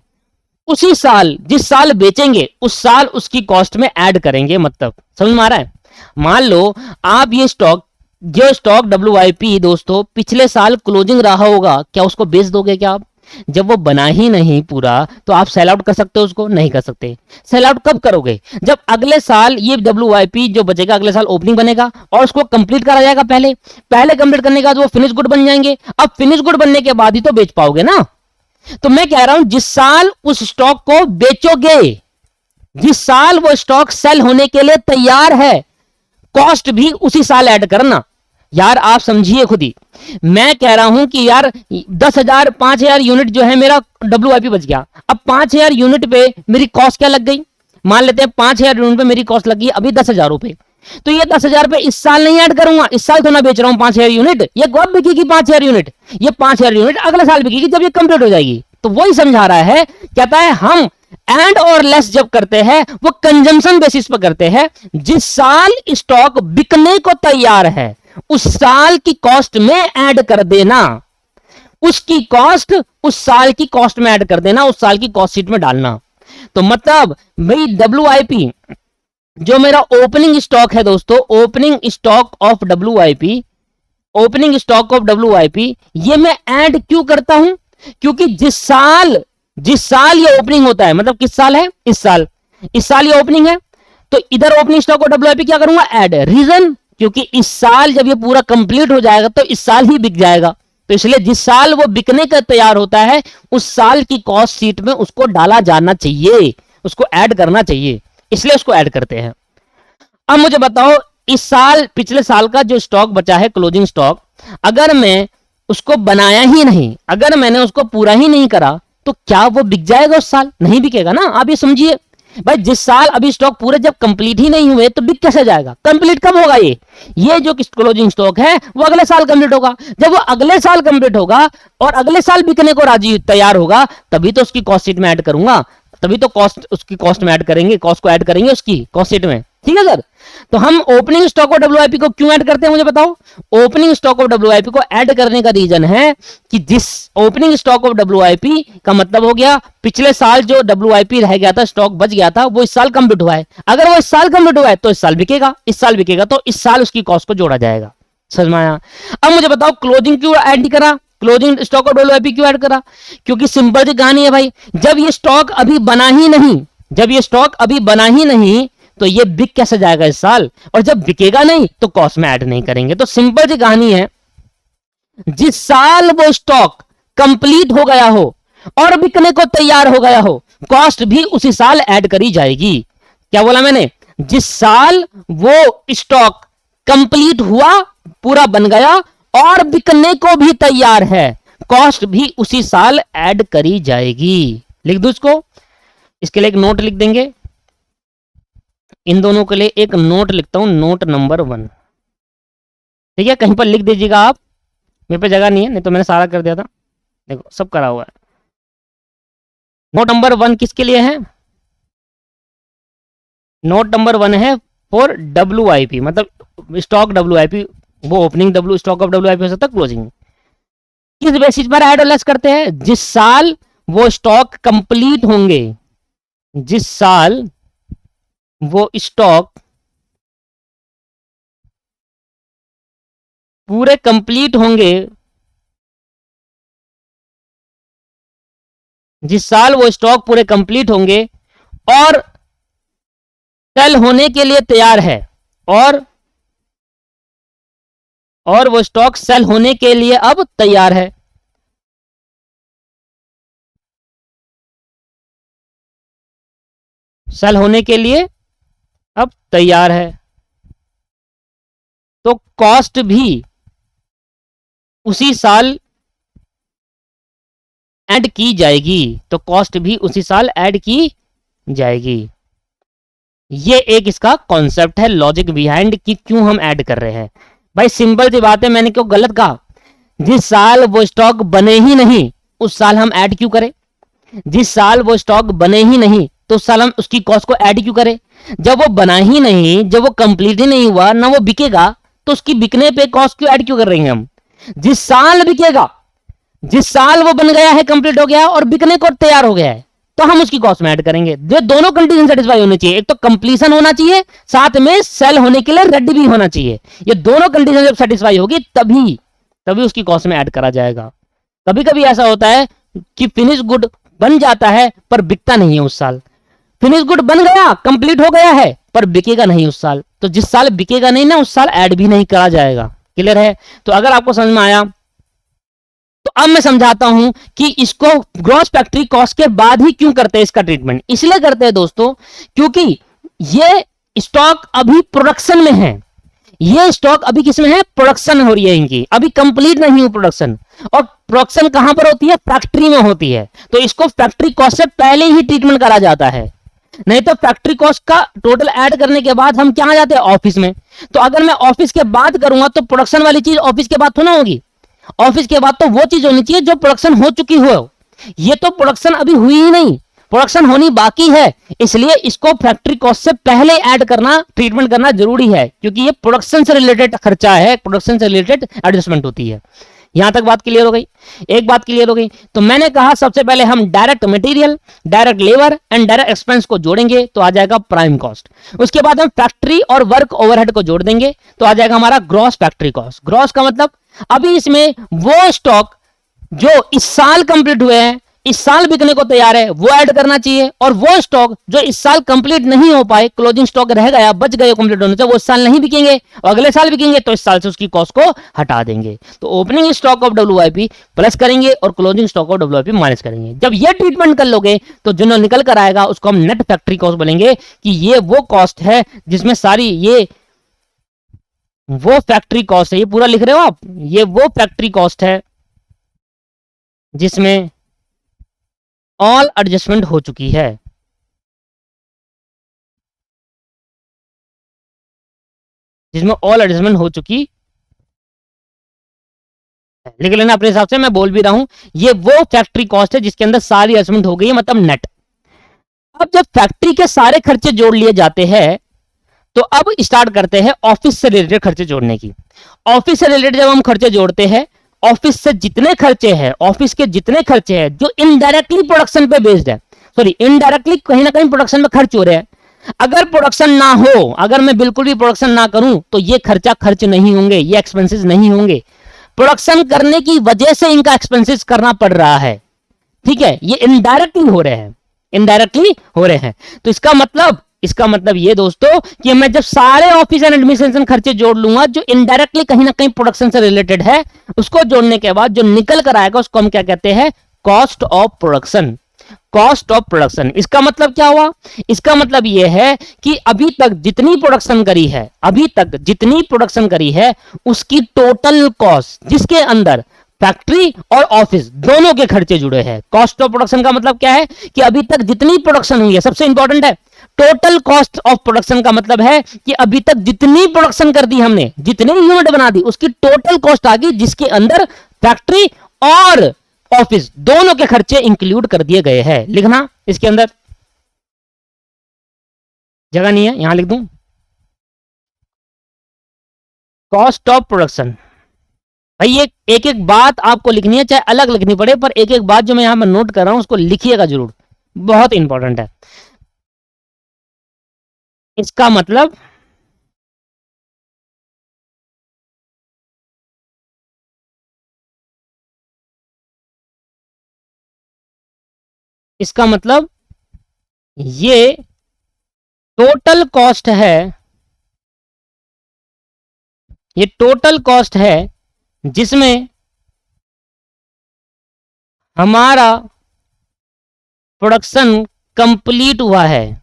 Speaker 1: उसी साल जिस साल बेचेंगे उस साल उसकी कॉस्ट में ऐड करेंगे। मतलब समझ में आ रहा है। मान लो आप ये स्टॉक, जो स्टॉक WIP दोस्तों पिछले साल क्लोजिंग रहा होगा, क्या उसको बेच दोगे क्या आप? जब वो बना ही नहीं पूरा तो आप सेल आउट कर सकते हो उसको? नहीं कर सकते। सेल आउट कब करोगे? जब अगले साल ये WIP जो बचेगा अगले साल ओपनिंग बनेगा और उसको कंप्लीट करा जाएगा। पहले कंप्लीट करने के बाद वो फिनिश गुड बन जाएंगे। अब फिनिश गुड बनने के बाद ही तो बेच पाओगे ना। तो मैं कह रहा हूं जिस साल उस स्टॉक को बेचोगे, जिस साल वो स्टॉक सेल होने के लिए तैयार है, कॉस्ट भी उसी साल ऐड करना। यार आप समझिए खुद ही, मैं कह रहा हूं कि यार 10,000 5,000 यूनिट जो है मेरा WIP बच गया। अब 5,000 यूनिट पे मेरी कॉस्ट क्या लग गई? मान लेते हैं 5,000 यूनिट पे मेरी कॉस्ट लगी अभी 10,000 रुपए। तो ये 10,000 पे इस साल नहीं ऐड करूंगा, इस साल तो ना बेच रहा हूं 5,000 यूनिट, ये कब बिकेगी 5,000 यूनिट? ये 5,000 यूनिट अगले साल बिकेगी जब ये कंप्लीट हो जाएगी। तो वही समझा रहा है, कहता है हम एंड और लेस जब करते हैं वो कंजम्पशन बेसिस पर करते हैं। जिस साल स्टॉक बिकने को तैयार है उस साल की कॉस्ट में ऐड कर देना, उसकी कॉस्ट उस साल की कॉस्ट में ऐड कर देना, उस साल की कॉस्ट शीट में डालना। तो मतलब भाई WIP जो मेरा ओपनिंग स्टॉक है दोस्तों, opening stock of WIP, opening stock of WIP ये मैं ऐड क्यों करता हूं? क्योंकि जिस साल ये ओपनिंग होता है, मतलब किस साल है? इस साल ये ओपनिंग है, तो इधर ओपनिंग स्टॉक ऑफ WIP क्या करूंगा? ऐड। रीजन, क्योंकि इस साल जब ये पूरा कंप्लीट हो जाएगा तो इस साल ही बिक जाएगा। तो इसलिए जिस साल वो बिकने का तैयार होता है उस साल की कॉस्ट शीट में उसको डाला जाना चाहिए, उसको ऐड करना चाहिए, इसलिए उसको ऐड करते हैं। अब मुझे बताओ, इस साल पिछले साल का जो स्टॉक बचा है क्लोजिंग स्टॉक, अगर मैं उसको बनाया ही नहीं, अगर मैंने उसको पूरा ही नहीं करा तो क्या वो बिक जाएगा? उस साल नहीं बिकेगा ना। आप ये समझिए भाई, जिस साल अभी स्टॉक पूरे जब कंप्लीट ही नहीं हुए तो बिक कैसे जाएगा? कंप्लीट कब होगा? ये जो क्लोजिंग स्टॉक है वो अगले साल कंप्लीट होगा। जब वो अगले साल कंप्लीट होगा और अगले साल बिकने को राजी तैयार होगा तभी तो उसकी कॉस्ट शीट में ऐड करूंगा, तभी तो कॉस्ट उसकी कॉस्ट में ऐड करेंगे, कॉस्ट को ऐड करेंगे उसकी कॉस्ट शीट में। ठीक है सर। तो हम ओपनिंग स्टॉक ऑफ WIP को क्यों ऐड करते हैं मुझे बताओ? ओपनिंग स्टॉक ऑफ WIP को ऐड करने का रीजन है कि जिस ओपनिंग स्टॉक ऑफ WIP का मतलब हो गया पिछले साल जो WIP रह गया था, स्टॉक बच गया था, वो इस साल कंप्लीट हुआ है। अगर वो इस साल कंप्लीट हुआ है तो इस साल बिकेगा, इस साल बिकेगा तो इस साल उसकी कॉस्ट को जोड़ा जाएगा। समझ में आया? अब मुझे बताओ क्लोजिंग क्यों ऐड करा? क्लोजिंग स्टॉक ऑफ WIP क्यों ऐड करा? क्योंकि सिंपल सी कहानी है भाई, जब ये स्टॉक अभी बना ही नहीं, जब ये स्टॉक अभी बना ही नहीं तो ये बिक कैसे जाएगा इस साल, और जब बिकेगा नहीं तो कॉस्ट में ऐड नहीं करेंगे। तो सिंपल सी कहानी है, जिस साल वो स्टॉक कंप्लीट हो गया हो और बिकने को तैयार हो गया हो, कॉस्ट भी उसी साल ऐड करी जाएगी। क्या बोला मैंने, जिस साल वो स्टॉक कंप्लीट हुआ, पूरा बन गया और बिकने को भी तैयार है, कॉस्ट भी उसी साल ऐड करी जाएगी। लिख दो इसको, इसके लिए एक नोट लिख देंगे, इन दोनों के लिए एक नोट लिखता हूं, नोट नंबर 1। ठीक है, कहीं पर लिख दीजिएगा आप, मेरे पे जगह नहीं है, नहीं तो मैंने सारा कर दिया था, देखो सब करा हुआ है। नोट नंबर 1 किसके लिए है, नोट नंबर 1 है फॉर WIP, मतलब स्टॉक WIP, वो opening W stock of WIP हो सकता है, क्लोजिंग। किस बेसिस पर ऐड और लेस करते हैं, जिस साल वो स्टॉक कंप्लीट होंगे, जिस साल वो स्टॉक पूरे कंप्लीट होंगे, जिस साल वो स्टॉक पूरे कंप्लीट होंगे और सेल होने के लिए तैयार है, और वो स्टॉक सेल होने के लिए अब तैयार है। सेल होने के लिए अब तैयार है, तो कॉस्ट भी उसी साल ऐड की जाएगी, तो कॉस्ट भी उसी साल ऐड की जाएगी। ये एक इसका कॉन्सेप्ट है, लॉजिक बिहाइंड कि क्यों हम ऐड कर रहे हैं। भाई सिंपल सी बात है, मैंने क्यों गलत कहा, जिस साल वो स्टॉक बने ही नहीं उस साल हम ऐड क्यों करें, जिस साल वो स्टॉक बने ही नहीं तो उस साल हम उसकी कॉस्ट को ऐड क्यों करें। जब वो बना ही नहीं, जब वो कंप्लीट ही नहीं हुआ ना, वो बिकेगा, तो उसकी बिकने पे कॉस्ट क्यों ऐड क्यों कर रहे हैं हम। जिस साल बिकेगा, जिस साल वो बन गया है, कंप्लीट हो गया और बिकने को तैयार हो गया है, तो हम उसकी कॉस्ट में ऐड करेंगे। ये दोनों कंडीशन सेटिस्फाई होनी चाहिए, एक तो कंप्लीशन होना चाहिए, साथ में सेल होने के लिए रेडी भी होना चाहिए। ये दोनों कंडीशन जब सेटिस्फाई होगी तभी उसकी कॉस्ट में ऐड करा जाएगा। कभी कभी ऐसा होता है कि फिनिश गुड बन जाता है पर बिकता नहीं है उस साल, फिनिश गुड बन गया, कंप्लीट हो गया है, पर बिकेगा नहीं उस साल, तो जिस साल बिकेगा नहीं ना उस साल ऐड भी नहीं करा जाएगा। क्लियर है। तो अगर आपको समझ में आया तो अब मैं समझाता हूं कि इसको ग्रॉस फैक्ट्री कॉस्ट के बाद ही क्यों करते हैं। इसका ट्रीटमेंट इसलिए करते हैं दोस्तों, क्योंकि ये स्टॉक अभी प्रोडक्शन में है, ये स्टॉक अभी किसमें है, प्रोडक्शन हो रही है इनकी, अभी कंप्लीट नहीं हुई प्रोडक्शन, और प्रोडक्शन कहां पर होती है, फैक्ट्री में होती है, तो इसको फैक्ट्री कॉस्ट से पहले ही ट्रीटमेंट करा जाता है। नहीं तो फैक्ट्री कॉस्ट का टोटल ऐड करने के बाद हम क्या जाते हैं, ऑफिस में। तो अगर मैं ऑफिस के बाद करूंगा तो प्रोडक्शन वाली चीज ऑफिस के बाद थोड़ा होगी, ऑफिस के बाद तो वो चीज होनी चाहिए जो प्रोडक्शन हो चुकी हो। ये तो प्रोडक्शन अभी हुई ही नहीं, प्रोडक्शन होनी बाकी है, इसलिए इसको फैक्ट्री कॉस्ट से पहले ऐड करना, ट्रीटमेंट करना जरूरी है, क्योंकि ये प्रोडक्शन से रिलेटेड खर्चा है, प्रोडक्शन से रिलेटेड एडजस्टमेंट होती है। यहां तक बात क्लियर हो गई। एक बात क्लियर हो गई, तो मैंने कहा सबसे पहले हम direct material, direct labour and direct expense को जोड़ेंगे तो आ जाएगा प्राइम कॉस्ट। उसके बाद हम फैक्ट्री और वर्क ओवरहेड को जोड़ देंगे तो आ जाएगा हमारा ग्रॉस फैक्ट्री कॉस्ट। ग्रॉस का मतलब अभी इसमें वो स्टॉक जो इस साल कंप्लीट हुए हैं, इस साल बिकने को तैयार है, वो ऐड करना चाहिए, और वो स्टॉक जो इस साल कंप्लीट नहीं हो पाए, क्लोजिंग स्टॉक रह गया, बच गए कंप्लीट होने से, वो इस साल नहीं बिकेंगे और अगले साल बिकेंगे, तो इस साल से उसकी कॉस्ट को हटा देंगे। तो opening stock of WIP plus करेंगे और closing stock of WIP minus करेंगे। जब ये ट्रीटमेंट कर लोगे तो जो निकल कर आएगा उसको हम नेट फैक्ट्री कॉस्ट बोलेंगे, कि ये वो कॉस्ट है जिसमें सारी ये वो फैक्ट्री कॉस्ट है, ये पूरा लिख रहे हो आप, ये वो फैक्ट्री कॉस्ट है जिसमें ऑल एडजस्टमेंट हो चुकी है। जिसमें ऑल एडजस्टमेंट हो चुकी है, लिख लेना अपने हिसाब से, मैं बोल भी रहा हूं, ये वो फैक्ट्री कॉस्ट है जिसके अंदर सारी एडजस्टमेंट हो गई है, मतलब नेट। अब जब फैक्ट्री के सारे खर्चे जोड़ लिए जाते हैं तो अब स्टार्ट करते हैं ऑफिस से रिलेटेड खर्चे जोड़ने की। ऑफिस से रिलेटेड जब हम खर्चे जोड़ते हैं, ऑफिस से जितने खर्चे हैं, ऑफिस के जितने खर्चे हैं जो इनडायरेक्टली प्रोडक्शन पे बेस्ड है, सॉरी इनडायरेक्टली कहीं ना कहीं प्रोडक्शन में खर्च हो रहे हैं, अगर प्रोडक्शन ना हो, अगर मैं बिल्कुल भी प्रोडक्शन ना करूं तो ये खर्चा खर्च नहीं होंगे, ये एक्सपेंसेस नहीं होंगे। प्रोडक्शन करने की वजह से इनका एक्सपेंसेस करना पड़ रहा है, ठीक है, ये इनडायरेक्टली हो रहे हैं, इनडायरेक्टली हो रहे हैं। तो इसका मतलब इसका मतलब ये दोस्तों कि मैं जब सारे ऑफिस एंड एडमिनिस्ट्रेशन खर्चे जोड़ लूंगा जो इनडायरेक्टली कहीं ना कहीं प्रोडक्शन से रिलेटेड है, उसको जोड़ने के बाद जो निकल कर आएगा उसको हम क्या कहते हैं, cost of production. Cost of production, इसका मतलब क्या हुआ, इसका मतलब यह है कि अभी तक जितनी प्रोडक्शन करी है, अभी तक जितनी प्रोडक्शन करी है उसकी टोटल कॉस्ट, जिसके अंदर फैक्ट्री और ऑफिस दोनों के खर्चे जुड़े हैं। कॉस्ट ऑफ प्रोडक्शन का मतलब क्या है कि अभी तक जितनी प्रोडक्शन हुई है, सबसे इंपॉर्टेंट है टोटल कॉस्ट ऑफ प्रोडक्शन का मतलब है कि अभी तक जितनी प्रोडक्शन कर दी हमने, जितनी यूनिट बना दी, उसकी टोटल कॉस्ट आ गई, जिसके अंदर फैक्ट्री और ऑफिस दोनों के खर्चे इंक्लूड कर दिए गए हैं। लिखना, इसके अंदर जगह नहीं है, यहां लिख दूं कॉस्ट ऑफ प्रोडक्शन। भाई ये एक एक बात आपको लिखनी है, चाहे अलग लिखनी पड़े, पर एक एक बात जो मैं यहां पर नोट कर रहा हूं उसको लिखिएगा जरूर, बहुत इंपॉर्टेंट है। इसका मतलब ये टोटल कॉस्ट है, ये टोटल कॉस्ट है जिसमें हमारा प्रोडक्शन कंप्लीट हुआ है,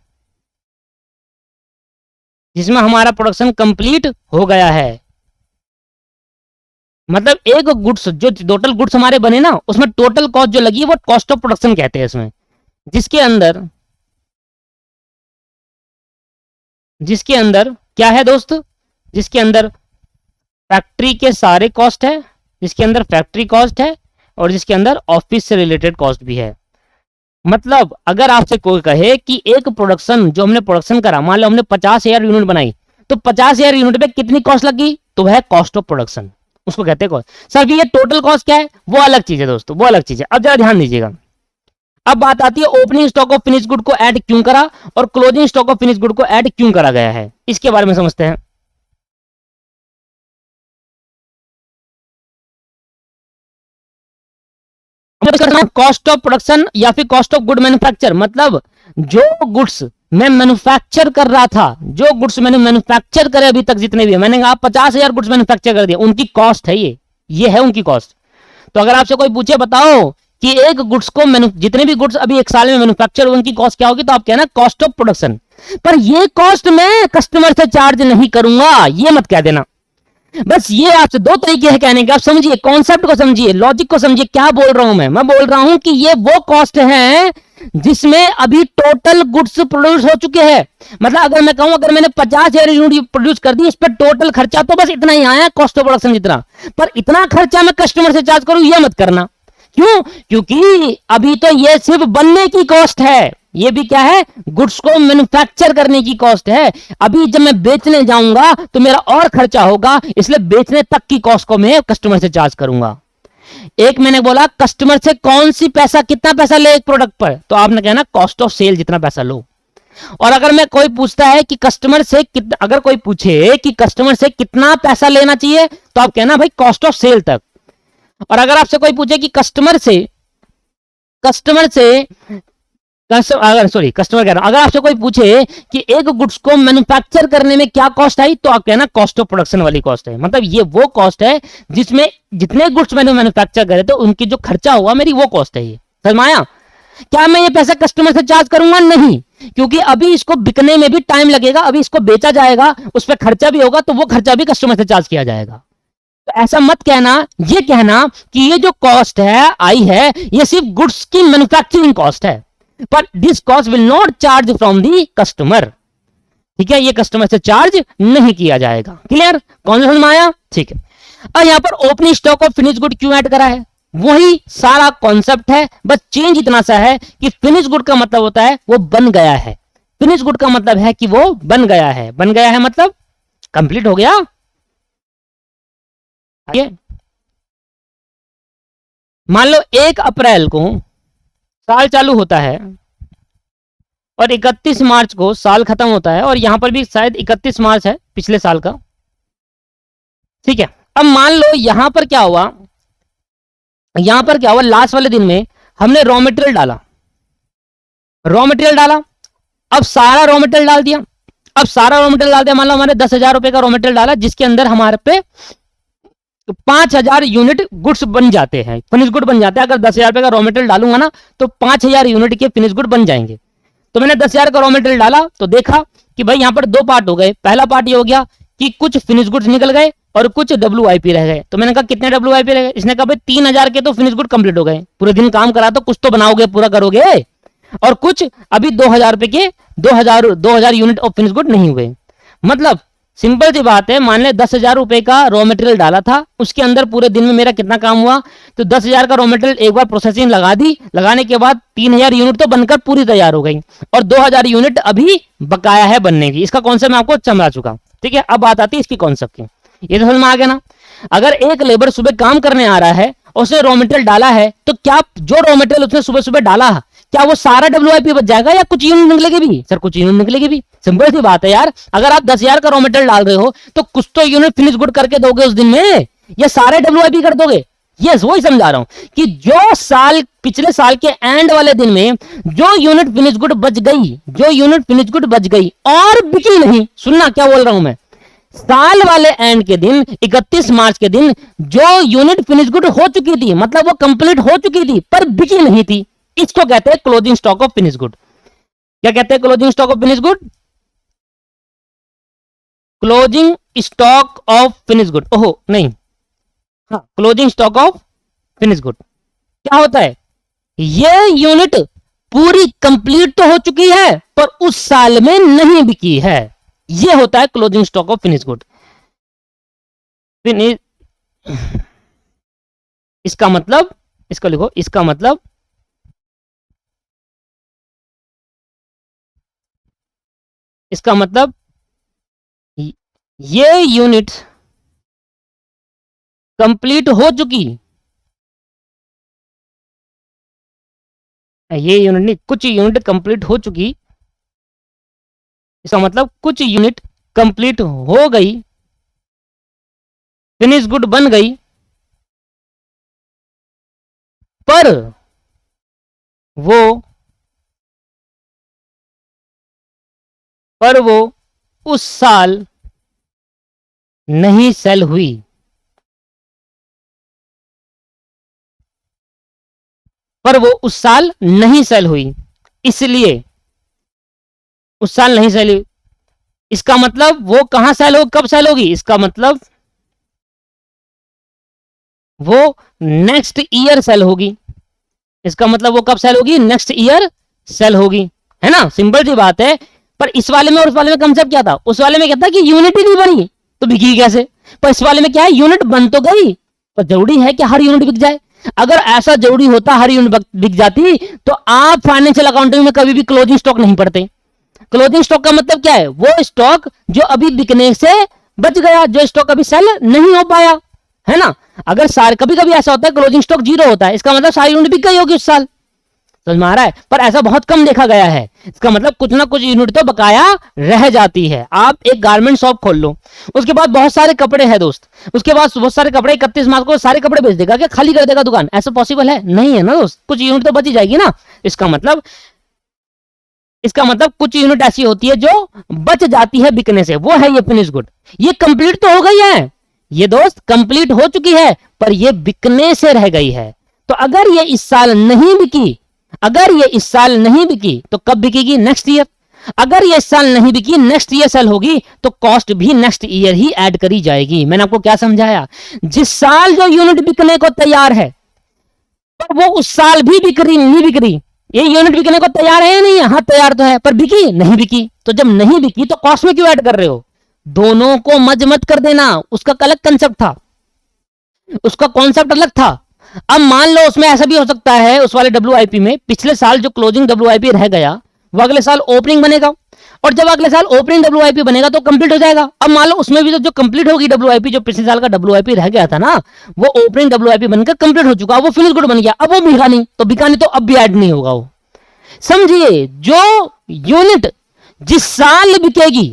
Speaker 1: जिसमें हमारा प्रोडक्शन कंप्लीट हो गया है। मतलब एक गुड्स, जो टोटल गुड्स हमारे बने ना, उसमें टोटल कॉस्ट जो लगी है वो कॉस्ट ऑफ प्रोडक्शन कहते हैं इसमें, जिसके अंदर क्या है दोस्त, जिसके अंदर फैक्ट्री के सारे कॉस्ट है, जिसके अंदर फैक्ट्री कॉस्ट है और जिसके अंदर ऑफिस से रिलेटेड कॉस्ट भी है। मतलब अगर आपसे कोई कहे कि एक प्रोडक्शन जो हमने प्रोडक्शन करा, मान लो हमने 50,000 यूनिट बनाई, तो 50,000 यूनिट पे कितनी कॉस्ट लगी, तो वह कॉस्ट ऑफ प्रोडक्शन, उसको कहते हैं कॉस्ट। सर ये टोटल कॉस्ट क्या है, वो अलग चीज है दोस्तों, वो अलग चीज है। अब जरा ध्यान दीजिएगा, अब बात आती है opening stock of finish good को ऐड क्यों करा और closing stock of finish good को ऐड क्यों करा गया है, इसके बारे में समझते हैं। कॉस्ट ऑफ प्रोडक्शन या फिर कॉस्ट ऑफ गुड मैन्युफैक्चर, मतलब जो गुड्स मैं मैन्युफैक्चर कर रहा था, जो गुड्स मैंने मैन्युफैक्चर करे अभी तक जितने भी है, मैंने कहा 50,000 गुड्स मैन्युफैक्चर कर दिया, उनकी कॉस्ट है ये है उनकी कॉस्ट। तो अगर आपसे कोई पूछे बताओ कि एक गुड्स को जितने भी गुड्स अभी एक साल में मैन्युफैक्चर हुए उनकी कॉस्ट क्या होगी, तो आप कहना कॉस्ट ऑफ प्रोडक्शन। पर ये कॉस्ट मैं कस्टमर से चार्ज नहीं करूंगा, ये मत कह देना। बस ये आपसे दो तरीके हैं कहने के, आप समझिए, कॉन्सेप्ट को समझिए, लॉजिक को समझिए, क्या बोल रहा हूं मैं बोल रहा हूं कि ये वो कॉस्ट है जिसमें अभी टोटल गुड्स प्रोड्यूस हो चुके हैं। मतलब अगर मैं कहूं अगर मैंने 50,000 यूनिट प्रोड्यूस कर दी, इस पर टोटल खर्चा तो बस इतना ही आया, कॉस्ट ऑफ प्रोडक्शन जितना, पर इतना खर्चा मैं कस्टमर से चार्ज करूं, ये मत करना। क्यों, क्योंकि अभी तो ये सिर्फ बनने की कॉस्ट है, ये भी क्या है, गुड्स को मैन्युफैक्चर करने की कॉस्ट है। अभी जब मैं बेचने जाऊंगा तो मेरा और खर्चा होगा, इसलिए बेचने तक की कॉस्ट को मैं कस्टमर से चार्ज करूंगा। एक मैंने बोला कस्टमर से कौन सी पैसा, कितना पैसा ले एक प्रोडक्ट पर, तो आपने कहना कॉस्ट ऑफ सेल जितना पैसा लो। और अगर मैं कोई पूछता है कि कस्टमर से अगर कोई पूछे कि कस्टमर से कितना पैसा लेना चाहिए, तो आप कहना भाई कॉस्ट ऑफ सेल तक। और अगर आपसे कोई पूछे कि कस्टमर से कस्टमर कह रहा हूं, अगर आपसे कोई पूछे कि एक गुड्स को मैन्युफैक्चर करने में क्या कॉस्ट आई, तो आप कहना कॉस्ट ऑफ प्रोडक्शन वाली कॉस्ट है। मतलब ये वो कॉस्ट है जिसमें जितने गुड्स मैंने मैन्युफैक्चर करे थे उनकी जो खर्चा हुआ मेरी वो कॉस्ट है। ये समझ में आया? क्या मैं ये पैसा कस्टमर से चार्ज करूंगा? नहीं, क्योंकि अभी इसको बिकने में भी टाइम लगेगा, अभी इसको बेचा जाएगा, उस पर खर्चा भी होगा, तो वो खर्चा भी कस्टमर से चार्ज किया जाएगा। तो ऐसा मत कहना, ये कहना कि ये जो कॉस्ट है आई है ये सिर्फ गुड्स की मैन्युफैक्चरिंग कॉस्ट है, पर this cost will not charge from the customer. ठीक है, ये कस्टमर से चार्ज नहीं किया जाएगा। क्लियर? कौन समझ में आया? ठीक है। अब यहां पर opening stock of finish good क्यों ऐड करा है? वही सारा कॉन्सेप्ट है, बस चेंज इतना सा है कि फिनिश गुड का मतलब होता है वो बन गया है। फिनिश गुड का मतलब है कि वो बन गया है। बन गया है मतलब कंप्लीट हो गया। मान लो 1 अप्रैल को साल चालू होता है और 31 मार्च को साल खत्म होता है, और यहां पर भी शायद 31 मार्च है पिछले साल का। ठीक है, अब मान लो यहां पर क्या हुआ, लास्ट वाले दिन में हमने रॉ मटेरियल डाला, अब सारा रॉ मटेरियल डाल दिया, अब सारा रॉ मटेरियल डाल दिया, मान लो हमारे 10,000 रुपए का रॉ मटेरियल डाला, जिसके अंदर हमारे पे 5,000 यूनिट गुड्स बन जाते हैं, फिनिश गुड बन जाते हैं। अगर 10,000 रुपए का रॉ मटेरियल डालूंगा ना तो 5,000 यूनिट के फिनिश गुड बन जाएंगे। तो मैंने 10,000 का रॉ मटेरियल डाला तो देखा कि भाई यहाँ पर दो पार्ट हो गए। पहला पार्ट ये हो गया कि कुछ फिनिश गुड्स निकल गए और कुछ WIP रह गए। तो मैंने कहा कितने WIP रह गए? इसने कहा भाई 3,000 के तो फिनिश गुड कंप्लीट हो गए, पूरे दिन काम करा तो कुछ तो बनाओगे, पूरा करोगे, और कुछ अभी 2,000 रुपए के 2,000 यूनिट ऑफ फिनिश गुड नहीं हुए। मतलब सिंपल सी बात है, मान ले 10,000 रुपए का रॉ मटेरियल डाला था, उसके अंदर पूरे दिन में मेरा कितना काम हुआ? तो 10,000 का रॉ मटेरियल एक बार प्रोसेसिंग लगा दी, लगाने के बाद 3,000 यूनिट तो बनकर पूरी तैयार हो गई और 2,000 यूनिट अभी बकाया है बनने की। इसका कॉन्सेप्ट मैं आपको समझा चुका, ठीक है। अब बात आती है इसकी कॉन्सेप्ट की, ये तो समझ में आ गया ना। अगर एक लेबर सुबह काम करने आ रहा है, उसने रॉ मटेरियल डाला है, तो क्या जो रॉ मटेरियल उसने सुबह सुबह डाला, क्या वो सारा WIP बच जाएगा या कुछ यूनिट निकलेगी भी? सर कुछ यूनिट निकलेगी भी, सिंपल सी बात है यार। अगर आप 10,000 का रॉ मटेरियल डाल रहे हो तो कुछ तो यूनिट फिनिश गुड करके दोगे उस दिन में, या सारे WIP कर दोगे? यस, वही समझा रहा हूं कि जो साल पिछले साल के एंड वाले दिन में जो यूनिट फिनिश गुड बच गई, जो यूनिट फिनिश गुड बच गई और बिकी नहीं, सुनना क्या बोल रहा हूं मैं, साल वाले एंड के दिन 31 मार्च के दिन जो यूनिट फिनिश गुड हो चुकी थी, मतलब वो कंप्लीट हो चुकी थी पर बिकी नहीं थी, इसको कहते हैं closing stock of finish good. क्या कहते हैं closing stock of finish good? Closing stock of finish good, ओहो नहीं, हाँ, closing stock of finish good क्या होता है? ये यूनिट पूरी कंप्लीट तो हो चुकी है पर उस साल में नहीं बिकी है, ये होता है closing stock of finish good. इसका मतलब, इसको लिखो, इसका मतलब ये यूनिट कंप्लीट हो चुकी, ये यूनिट नहीं, कुछ यूनिट कंप्लीट हो चुकी, इसका मतलब कुछ यूनिट कंप्लीट हो गई, फिनिश गुड बन गई, पर वो उस साल नहीं सेल हुई। पर वो उस साल नहीं सेल हुई, इसलिए उस साल नहीं सेल हुई। इसका मतलब वो कहां सेल हो, कब सेल होगी? इसका मतलब वो नेक्स्ट ईयर सेल होगी। इसका मतलब वो कब सेल होगी? नेक्स्ट ईयर सेल होगी, है ना, सिंपल सी बात है। पर इस वाले में और उस वाले में कंसेप्ट क्या था? उस वाले में क्या था कि यूनिट ही नहीं बनी तो बिकी कैसे? पर इस वाले में क्या है, यूनिट बन तो गई, पर जरूरी है कि हर यूनिट बिक जाए। अगर ऐसा जरूरी होता हर यूनिट बिक जाती तो आप फाइनेंशियल अकाउंटिंग में कभी भी क्लोजिंग स्टॉक नहीं पढ़ते। क्लोजिंग स्टॉक का मतलब क्या है? वो स्टॉक जो अभी बिकने से बच गया, जो स्टॉक अभी सेल नहीं हो पाया, है ना। अगर सारे, कभी कभी ऐसा होता है क्लोजिंग स्टॉक 0 होता है, इसका मतलब सारी यूनिट बिक गई होगी उस साल, समझ में आ रहा है। पर ऐसा बहुत कम देखा गया है, इसका मतलब कुछ ना कुछ यूनिट तो बकाया रह जाती है। आप एक गारमेंट शॉप खोल लो, उसके बाद बहुत सारे कपड़े हैं दोस्त, उसके बाद बहुत सारे कपड़े 31 मार्च को सारे कपड़े बेच देगा क्या? खाली कर देगा दुकान? ऐसा पॉसिबल है? नहीं है ना दोस्त, कुछ यूनिट तो बची जाएगी ना। इसका मतलब कुछ यूनिट ऐसी होती है जो बच जाती है बिकने से, वो है ये फिनिश गुड। ये कंप्लीट तो हो गई है, ये दोस्त कंप्लीट हो चुकी है, पर ये बिकने से रह गई है। तो अगर ये इस साल नहीं बिकी, अगर ये इस साल नहीं बिकी तो कब बिकेगी? Next year. अगर ये इस साल नहीं बिकी, नेक्स्ट ईयर सेल होगी, तो कॉस्ट भी नेक्स्ट ईयर ही ऐड करी जाएगी। मैंने आपको क्या समझाया? जिस साल जो यूनिट बिकने को तैयार है पर वो उस साल भी नहीं बिक रही, ये यूनिट बिकने को तैयार है या नहीं है? हाँ तैयार तो है, पर बिकी नहीं बिकी। तो जब नहीं बिकी तो कॉस्ट में क्यों ऐड कर रहे हो? दोनों को मज मत कर देना, उसका अलग कंसेप्ट था, उसका कॉन्सेप्ट अलग था। अब मान लो उसमें ऐसा भी हो सकता है, उस वाले WIP में पिछले साल जो क्लोजिंग WIP रह गया वो अगले साल ओपनिंग बनेगा, और जब अगले साल ओपनिंग WIP बनेगा तो कंप्लीट हो जाएगा। अब मान लो उसमें भी तो जो कंप्लीट होगी WIP, जो पिछले साल का WIP रह गया था ना, वो ओपनिंग WIP बनकर कंप्लीट हो चुका, वो फिनिश गुड बन गया, अब वो बिका नहीं, तो बिका नहीं तो अब भी ऐड नहीं होगा वो। समझिए, जो यूनिट जिस साल बिकेगी,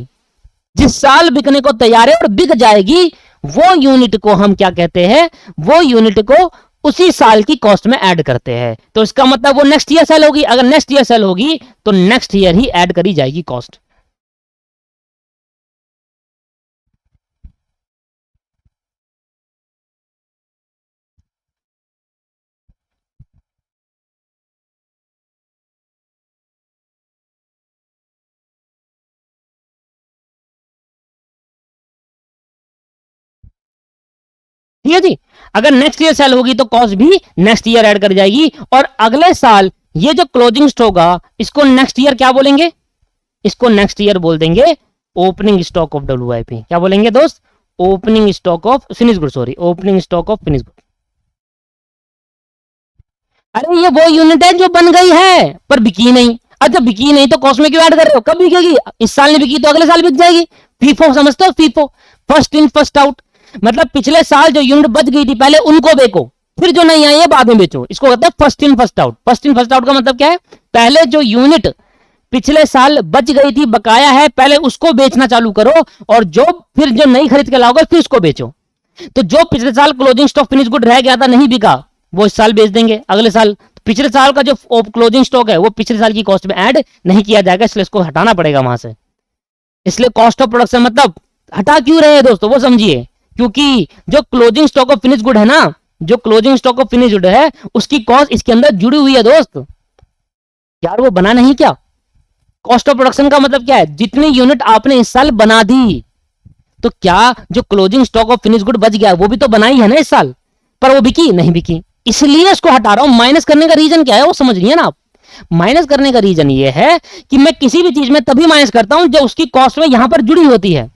Speaker 1: जिस साल बिकने को तैयार है और बिक जाएगी, वो यूनिट को हम क्या कहते हैं? वो यूनिट को उसी साल की कॉस्ट में ऐड करते हैं। तो इसका मतलब वो नेक्स्ट ईयर सेल होगी, अगर नेक्स्ट ईयर सेल होगी तो नेक्स्ट ईयर ही ऐड करी जाएगी कॉस्ट। ठीक है जी, अगर नेक्स्ट ईयर सेल होगी तो कॉस्ट भी नेक्स्ट ईयर ऐड कर जाएगी। और अगले साल ये जो क्लोजिंग स्टॉक होगा इसको नेक्स्ट ईयर क्या बोलेंगे, इसको नेक्स्ट ईयर बोल देंगे ओपनिंग स्टॉक ऑफ WIP। क्या बोलेंगे दोस्त, opening stock of finish good, sorry opening stock of finish good. अरे ये वो यूनिट है जो बन गई है पर बिकी नहीं। अच्छा बिकी नहीं तो कॉस्ट में क्यों ऐड कर रहे हो, कब बिकेगी, इस साल नहीं बिकी तो अगले साल बिक जाएगी। फीफो समझते हो, FIFO first in first out, मतलब पिछले साल जो यूनिट बच गई थी पहले उनको बेचो, फिर जो नहीं आई है बाद में बेचो, इसको कहते हैं first in first out. First in first out का मतलब क्या है, पहले जो यूनिट पिछले साल बच गई थी बकाया है पहले उसको बेचना चालू करो, और जो फिर जो नई खरीद के लाओगे फिर उसको बेचो। तो जो पिछले साल क्लोजिंग स्टॉक फिनिश गुड रह गया था नहीं बिका वो इस साल बेच देंगे अगले साल। पिछले साल का जो क्लोजिंग स्टॉक है वो पिछले साल की कॉस्ट में ऐड नहीं किया जाएगा, इसलिए इसको हटाना पड़ेगा वहां से। इसलिए कॉस्ट ऑफ प्रोडक्शन मतलब हटा क्यों रहे हैं दोस्तों वो समझिए, क्योंकि जो closing stock of finish good है ना, जो closing stock of finish good है उसकी कॉस्ट इसके अंदर जुड़ी हुई है दोस्त। यार वो बना नहीं क्या, कॉस्ट ऑफ प्रोडक्शन का मतलब क्या है, जितनी यूनिट आपने इस साल बना दी तो क्या जो closing stock of finish good बच गया वो भी तो बनाई है ना इस साल, पर वो बिकी नहीं बिकी, इसलिए इसको हटा रहा हूं। माइनस करने का रीजन क्या है वो समझ रही है ना आप, माइनस करने का रीजन ये है कि मैं किसी भी चीज में तभी माइनस करता हूं जब उसकी कॉस्ट में यहां पर जुड़ी होती है।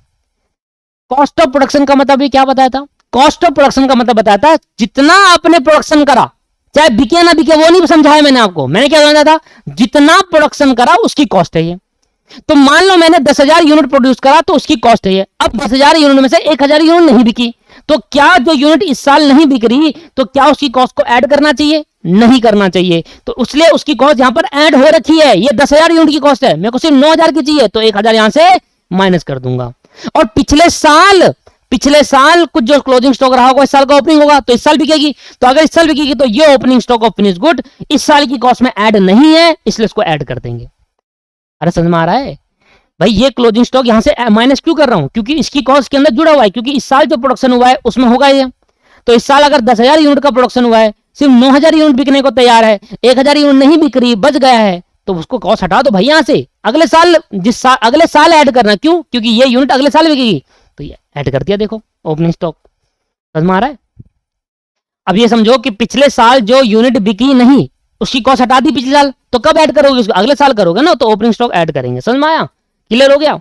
Speaker 1: कॉस्ट ऑफ प्रोडक्शन का मतलब ये क्या बताया था, कॉस्ट ऑफ प्रोडक्शन का मतलब बताया था जितना आपने प्रोडक्शन करा चाहे बिके ना बिके वो नहीं समझाया मैंने आपको, मैंने क्या बताया था, जितना प्रोडक्शन करा उसकी कॉस्ट है ये। तो मान लो मैंने 10,000 यूनिट प्रोड्यूस करा तो उसकी कॉस्ट है ये। अब 10,000 यूनिट में से 1,000 यूनिट नहीं बिकी तो क्या जो यूनिट इस साल नहीं बिक रही तो क्या उसकी कॉस्ट को ऐड करना चाहिए, नहीं करना चाहिए। तो इसलिए उसकी कॉस्ट यहां पर ऐड हो रखी है, ये 10,000 यूनिट की कॉस्ट है, मेरे को सिर्फ 9,000 की चाहिए तो 1,000 यहां से माइनस कर दूंगा। और पिछले साल कुछ जो क्लोजिंग स्टॉक रहा होगा इस साल का ओपनिंग होगा तो इस साल बिकेगी, तो अगर इस साल बिकेगी तो ये opening stock of finish good इस साल की कॉस्ट में ऐड नहीं है इसलिए इसको ऐड कर देंगे। अरे समझ में आ रहा है भाई, ये क्लोजिंग स्टॉक यहां से माइनस क्यों कर रहा हूं, क्योंकि इसकी कॉस्ट के अंदर जुड़ा हुआ है, क्योंकि इस साल जो प्रोडक्शन हुआ है उसमें होगा ये। तो इस साल अगर 10,000 यूनिट का प्रोडक्शन हुआ है सिर्फ 9,000 यूनिट बिकने को तैयार है, 1,000 यूनिट नहीं बिक रही बच गया है तो उसको कॉस्ट हटा दो भाई यहां से, अगले साल अगले साल ऐड करना, क्यों, क्योंकि ये यूनिट अगले साल बिकेगी तो ये ऐड कर दिया। देखो ओपनिंग स्टॉक समझ में आ रहा है। अब ये समझो कि पिछले साल जो यूनिट बिकी नहीं उसकी कॉस्ट हटा दी पिछले साल, तो कब ऐड करोगे उसको, अगले साल करोगे ना, तो ओपनिंग स्टॉक ऐड करेंगे। समझ में आया, क्लियर हो गया।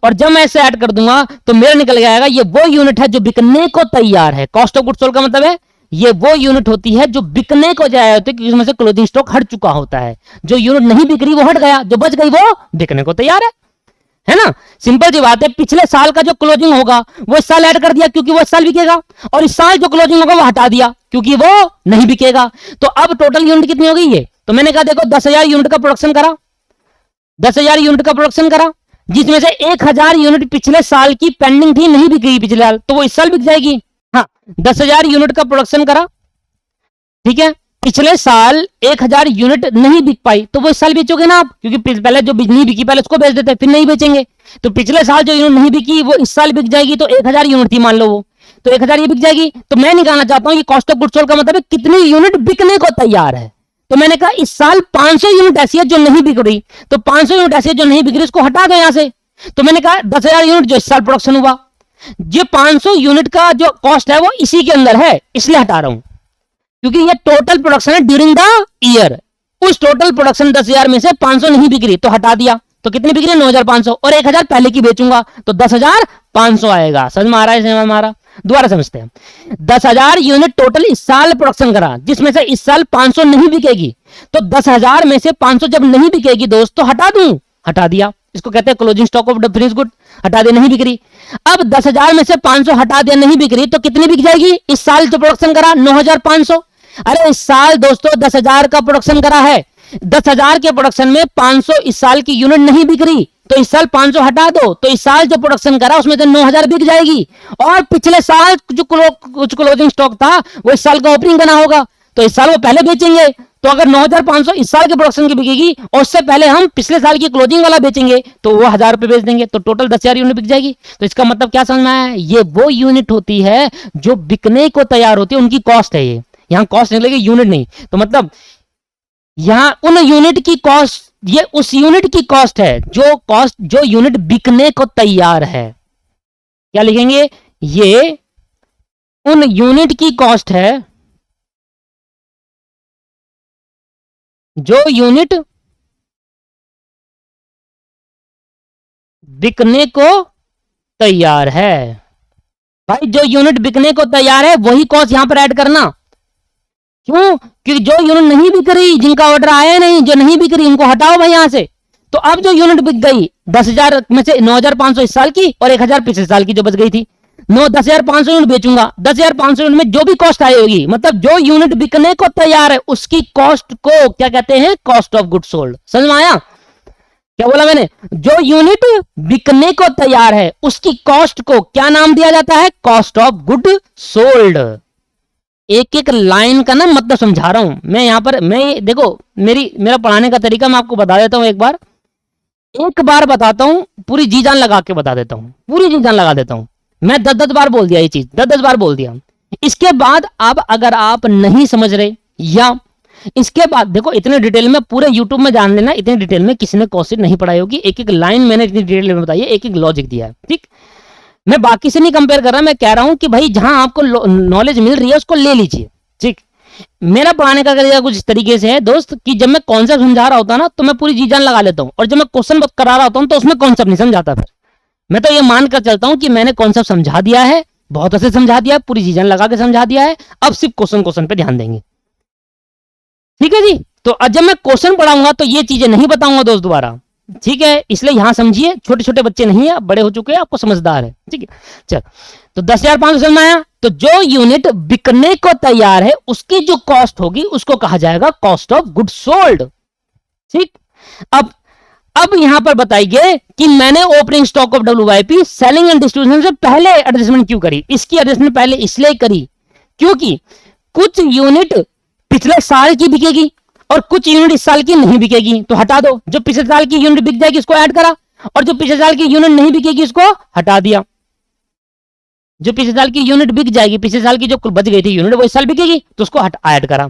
Speaker 1: और जब मैं ऐसे ऐड कर दूंगा तो मेरा निकल जाएगा ये वो यूनिट है जो बिकने को तैयार है। कॉस्ट ऑफ गुड्स सोल्ड का मतलब है ये वो यूनिट होती है जो बिकने को जाया होती है, क्योंकि उसमें से क्लोजिंग स्टॉक हट चुका होता है। जो यूनिट नहीं बिक रही वो हट गया, जो बच गई वो बिकने को तैयार है ना। सिंपल सी बात है, पिछले साल का जो क्लोजिंग होगा वो इस साल ऐड कर दिया क्योंकि वो इस साल बिकेगा, और इस साल जो क्लोजिंग होगा वो हटा दिया क्योंकि वो नहीं बिकेगा। तो अब टोटल यूनिट कितनी हो गई है, तो मैंने कहा देखो 10,000 यूनिट का प्रोडक्शन करा, 10,000 यूनिट का प्रोडक्शन करा, जिसमें से 1,000 यूनिट पिछले साल की पेंडिंग थी, नहीं बिक गई पिछले साल, तो वो इस साल बिक जाएगी। हाँ 10,000 यूनिट का प्रोडक्शन करा, ठीक है, पिछले साल 1,000 यूनिट नहीं बिक पाई तो वो इस साल बेचोगे ना आप, क्योंकि पहले जो नहीं बिकी पहले उसको बेच देते फिर नहीं बेचेंगे। तो पिछले साल जो यूनिट नहीं बिकी वो इस साल बिक जाएगी, तो 1,000 यूनिट थी मान लो वो, तो 1,000 ये बिक जाएगी। तो मैं निकालना चाहता हूं कि कॉस्ट ऑफ गुड्स सोल्ड का मतलब है कितनी यूनिट बिकने को तैयार है। तो मैंने कहा इस साल 500 यूनिट ऐसी है जो नहीं बिक रही, तो 500 यूनिट ऐसी है जो नहीं बिक रही, उसको हटा दो यहां से। तो मैंने कहा 10,000 यूनिट जो इस साल प्रोडक्शन हुआ, ये 500 यूनिट का जो कॉस्ट है वो इसी के अंदर है, इसलिए हटा रहा हूं, क्योंकि ये टोटल प्रोडक्शन है ड्यूरिंग द ईयर। उस टोटल प्रोडक्शन 10,000 में से 500 नहीं बिक रही तो हटा दिया, तो कितनी बिक रही है 9,500, और 1,000 पहले की बेचूंगा तो 10,500 आएगा। समझ में आ रहा है, समझ में आ रहा, दोबारा समझते हैं। 10,000 यूनिट टोटल इस साल प्रोडक्शन करा, जिसमें से इस साल 500 नहीं बिकेगी, तो 10,000 में से 500 जब नहीं बिकेगी दोस्त तो हटा दूं, हटा दिया, इसको कहते हैं closing stock of finish good, हटा दे, नहीं बिक रही। अब 10,000 में से 500 हटा दिया, नहीं बिक रही, तो कितनी बिक जाएगी इस साल जो प्रोडक्शन करा 9,500। अरे इस साल दोस्तों 10,000 का प्रोडक्शन करा है, 10,000 के प्रोडक्शन में 500 इस साल की यूनिट नहीं बिक रही, तो इस साल 500 हटा दो, तो इस साल जो प्रोडक्शन करा उसमें तो 9,000 बिक जाएगी। और पिछले साल जो कुछ क्लोजिंग स्टॉक था वो इस साल का ओपनिंग करना होगा, तो इस साल वो पहले बेचेंगे। तो अगर 9,500 इस साल के प्रोडक्शन की बिकेगी और उससे पहले हम पिछले साल की क्लोजिंग वाला बेचेंगे तो वो 1,000 रुपए बेच देंगे, तो टोटल 10,000 यूनिट बिक जाएगी। तो इसका मतलब क्या समझ में आया? ये वो यूनिट होती है जो बिकने को तैयार होती है, उनकी कॉस्ट है ये। यहां कॉस्ट निकलेगी, यूनिट नहीं। तो मतलब यहां उन यूनिट की कॉस्ट, ये उस यूनिट की कॉस्ट है जो यूनिट बिकने को तैयार है। क्या लिखेंगे? ये उन यूनिट की कॉस्ट है जो यूनिट बिकने को तैयार है। भाई जो यूनिट बिकने को तैयार है वही कॉस्ट यहां पर ऐड करना। क्यों? क्योंकि जो यूनिट नहीं बिक रही, जिनका ऑर्डर आया नहीं, जो नहीं बिक रही, उनको हटाओ भाई यहां से। तो अब जो यूनिट बिक गई 10,000 में से 9,500 इस साल की और 1,000 पिछले साल की जो बच गई थी, 10,500 यूनिट बेचूंगा। 10,500 यूनिट में जो भी कॉस्ट आई होगी, मतलब जो यूनिट बिकने को तैयार है उसकी कॉस्ट को क्या कहते हैं? Cost of good sold. समझ में आया क्या बोला मैंने? जो यूनिट बिकने को तैयार है उसकी कॉस्ट को क्या नाम दिया जाता है? Cost of good sold. एक एक लाइन का ना मतलब समझा रहा हूं मैं यहां पर। मैं देखो मेरा पढ़ाने का तरीका मैं आपको बता देता हूं। एक बार बताता हूं, पूरी जी जान लगा के बता देता हूं, पूरी जी जान लगा देता हूं। मैं 10-10 बार बोल दिया ये चीज, 10-10 बार बोल दिया। इसके बाद अब अगर आप नहीं समझ रहे, या इसके बाद देखो इतने डिटेल में पूरे यूट्यूब में जान लेना, इतने डिटेल में किसी ने क्वेश्चन नहीं पढ़ाई होगी। एक एक लाइन मैंने इतनी डिटेल में बताई है, एक एक लॉजिक दिया है। ठीक, मैं बाकी से नहीं कंपेयर कर रहा, मैं कह रहा हूं कि भाई जहां आपको नॉलेज मिल रही है उसको ले लीजिए। ठीक, मेरा पढ़ाने का तरीका कुछ इस तरीके से है दोस्त कि जब मैं कॉन्सेप्ट समझा रहा होता ना तो मैं पूरी जी जान लगा लेता हूं, और जब मैं क्वेश्चन करा रहा होता हूं तो उसमें कॉन्सेप्ट नहीं समझाता। फिर मैं तो ये मानकर चलता हूं कि मैंने कॉन्सेप्ट समझा दिया है, बहुत अच्छे समझा दिया है, पूरी जी जान लगा के समझा दिया है, अब सिर्फ क्वेश्चन पे ध्यान देंगे। ठीक है जी। तो जब मैं क्वेश्चन पढ़ाऊंगा तो ये चीजें नहीं बताऊंगा दोस्त दोबारा। ठीक है, इसलिए यहां समझिए, छोटे छोटे बच्चे नहीं है, बड़े हो चुके हैं, आपको समझदार है। ठीक है, चल तो 10,500 समझ में आया। तो जो यूनिट बिकने को तैयार है उसकी जो कॉस्ट होगी उसको कहा जाएगा कॉस्ट ऑफ गुड सोल्ड। ठीक, अब यहां पर बताइए कि मैंने opening stock of WYP selling and distribution से पहले एडजस्टमेंट क्यों करी? इसकी एडजस्टमेंट पहले इसलिए करी क्योंकि कुछ यूनिट पिछले साल की बिकेगी और कुछ यूनिट इस साल की नहीं बिकेगी, तो हटा दो। जो पिछले साल की यूनिट बिक जाएगी उसको ऐड करा, और जो पिछले साल की यूनिट नहीं बिकेगी उसको हटा दिया। जो पिछले साल की यूनिट बिक जाएगी, पिछले साल की जो बच गई थी यूनिट वो इस साल बिकेगी तो उसको ऐड करा,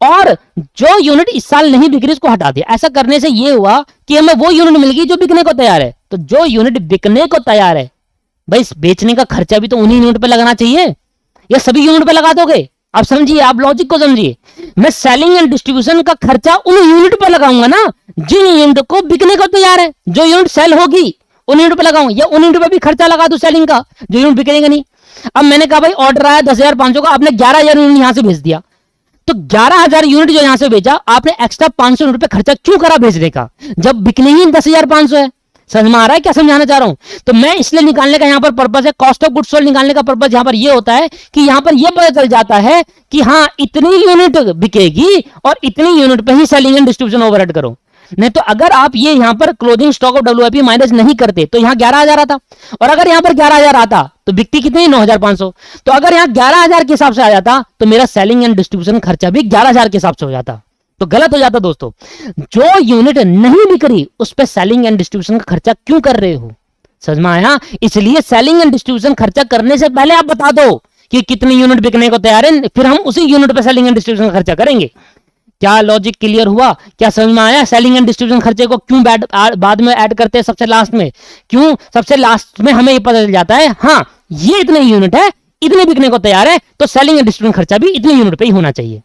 Speaker 1: और जो यूनिट इस साल नहीं बिक रही उसको हटा दिया। ऐसा करने से ये हुआ कि हमें वो यूनिट मिल गई जो बिकने को तैयार है। तो जो यूनिट बिकने को तैयार है भाई, बेचने का खर्चा भी तो उन्हीं यूनिट पे लगना चाहिए, या सभी यूनिट पे लगा दोगे? आप समझिए, आप लॉजिक को समझिए। मैं सेलिंग एंड डिस्ट्रीब्यूशन का खर्चा उन यूनिट पे लगाऊंगा ना जिन यूनिट को बिकने को तैयार है। जो यूनिट सेल होगी उन यूनिट पे लगाऊं, या उन यूनिट पे भी खर्चा लगा दूं सेलिंग का जो यूनिट बिकेगा नहीं। अब मैंने कहा भाई ऑर्डर आया 10,500 का, आपने 11,000 यूनिट यहां से भेज दिया, तो 11,000 यूनिट जो यहां से भेजा आपने एक्स्ट्रा 500 यूनिट पे खर्चा क्यों करा भेजने का, जब बिकने ही 10,500 है? समझ में आ रहा है क्या समझाना चाह रहा हूं? तो मैं इसलिए निकालने का यहां पर पर्पस है, कॉस्ट ऑफ गुड्स सोल्ड निकालने का पर्पस यहां पर यह होता है कि यहां पर यह पता चल जाता है कि हाँ इतनी यूनिट बिकेगी और इतनी यूनिट पे ही सेलिंग एंड डिस्ट्रीब्यूशन ओवरहेड करो। नहीं तो अगर आप ये यहां पर closing stock of WIP minus नहीं करते तो यहां 11,000 आता, और अगर यहां पर 11,000 आता तो बिकती कितनी? 9,500। तो अगर यहां 11,000 के हिसाब से आ जाता तो मेरा सेलिंग एंड डिस्ट्रीब्यूशन खर्चा भी 11,000 के हिसाब से हो जाता, तो गलत हो जाता दोस्तों। जो यूनिट नहीं बिक रही उस पर सेलिंग एंड डिस्ट्रीब्यूशन का खर्चा क्यों कर रहे हो? समझ में आया? इसलिए सेलिंग एंड डिस्ट्रीब्यूशन खर्चा करने से पहले आप बता दो कि कितनी यूनिट बिकने को तैयार है, फिर हम उसी यूनिट पर सेलिंग एंड डिस्ट्रीब्यूशन खर्चा करेंगे। क्या लॉजिक क्लियर हुआ? क्या समझ में आया? सेलिंग एंड डिस्ट्रीब्यूशन खर्चे को क्यों बाद में ऐड करते हैं सबसे लास्ट में? क्यों सबसे लास्ट में हमें ये पता चल जाता है हाँ ये इतने यूनिट है, इतने बिकने को तैयार है, तो सेलिंग एंड डिस्ट्रीब्यूशन खर्चा भी इतने यूनिट पे ही होना चाहिए।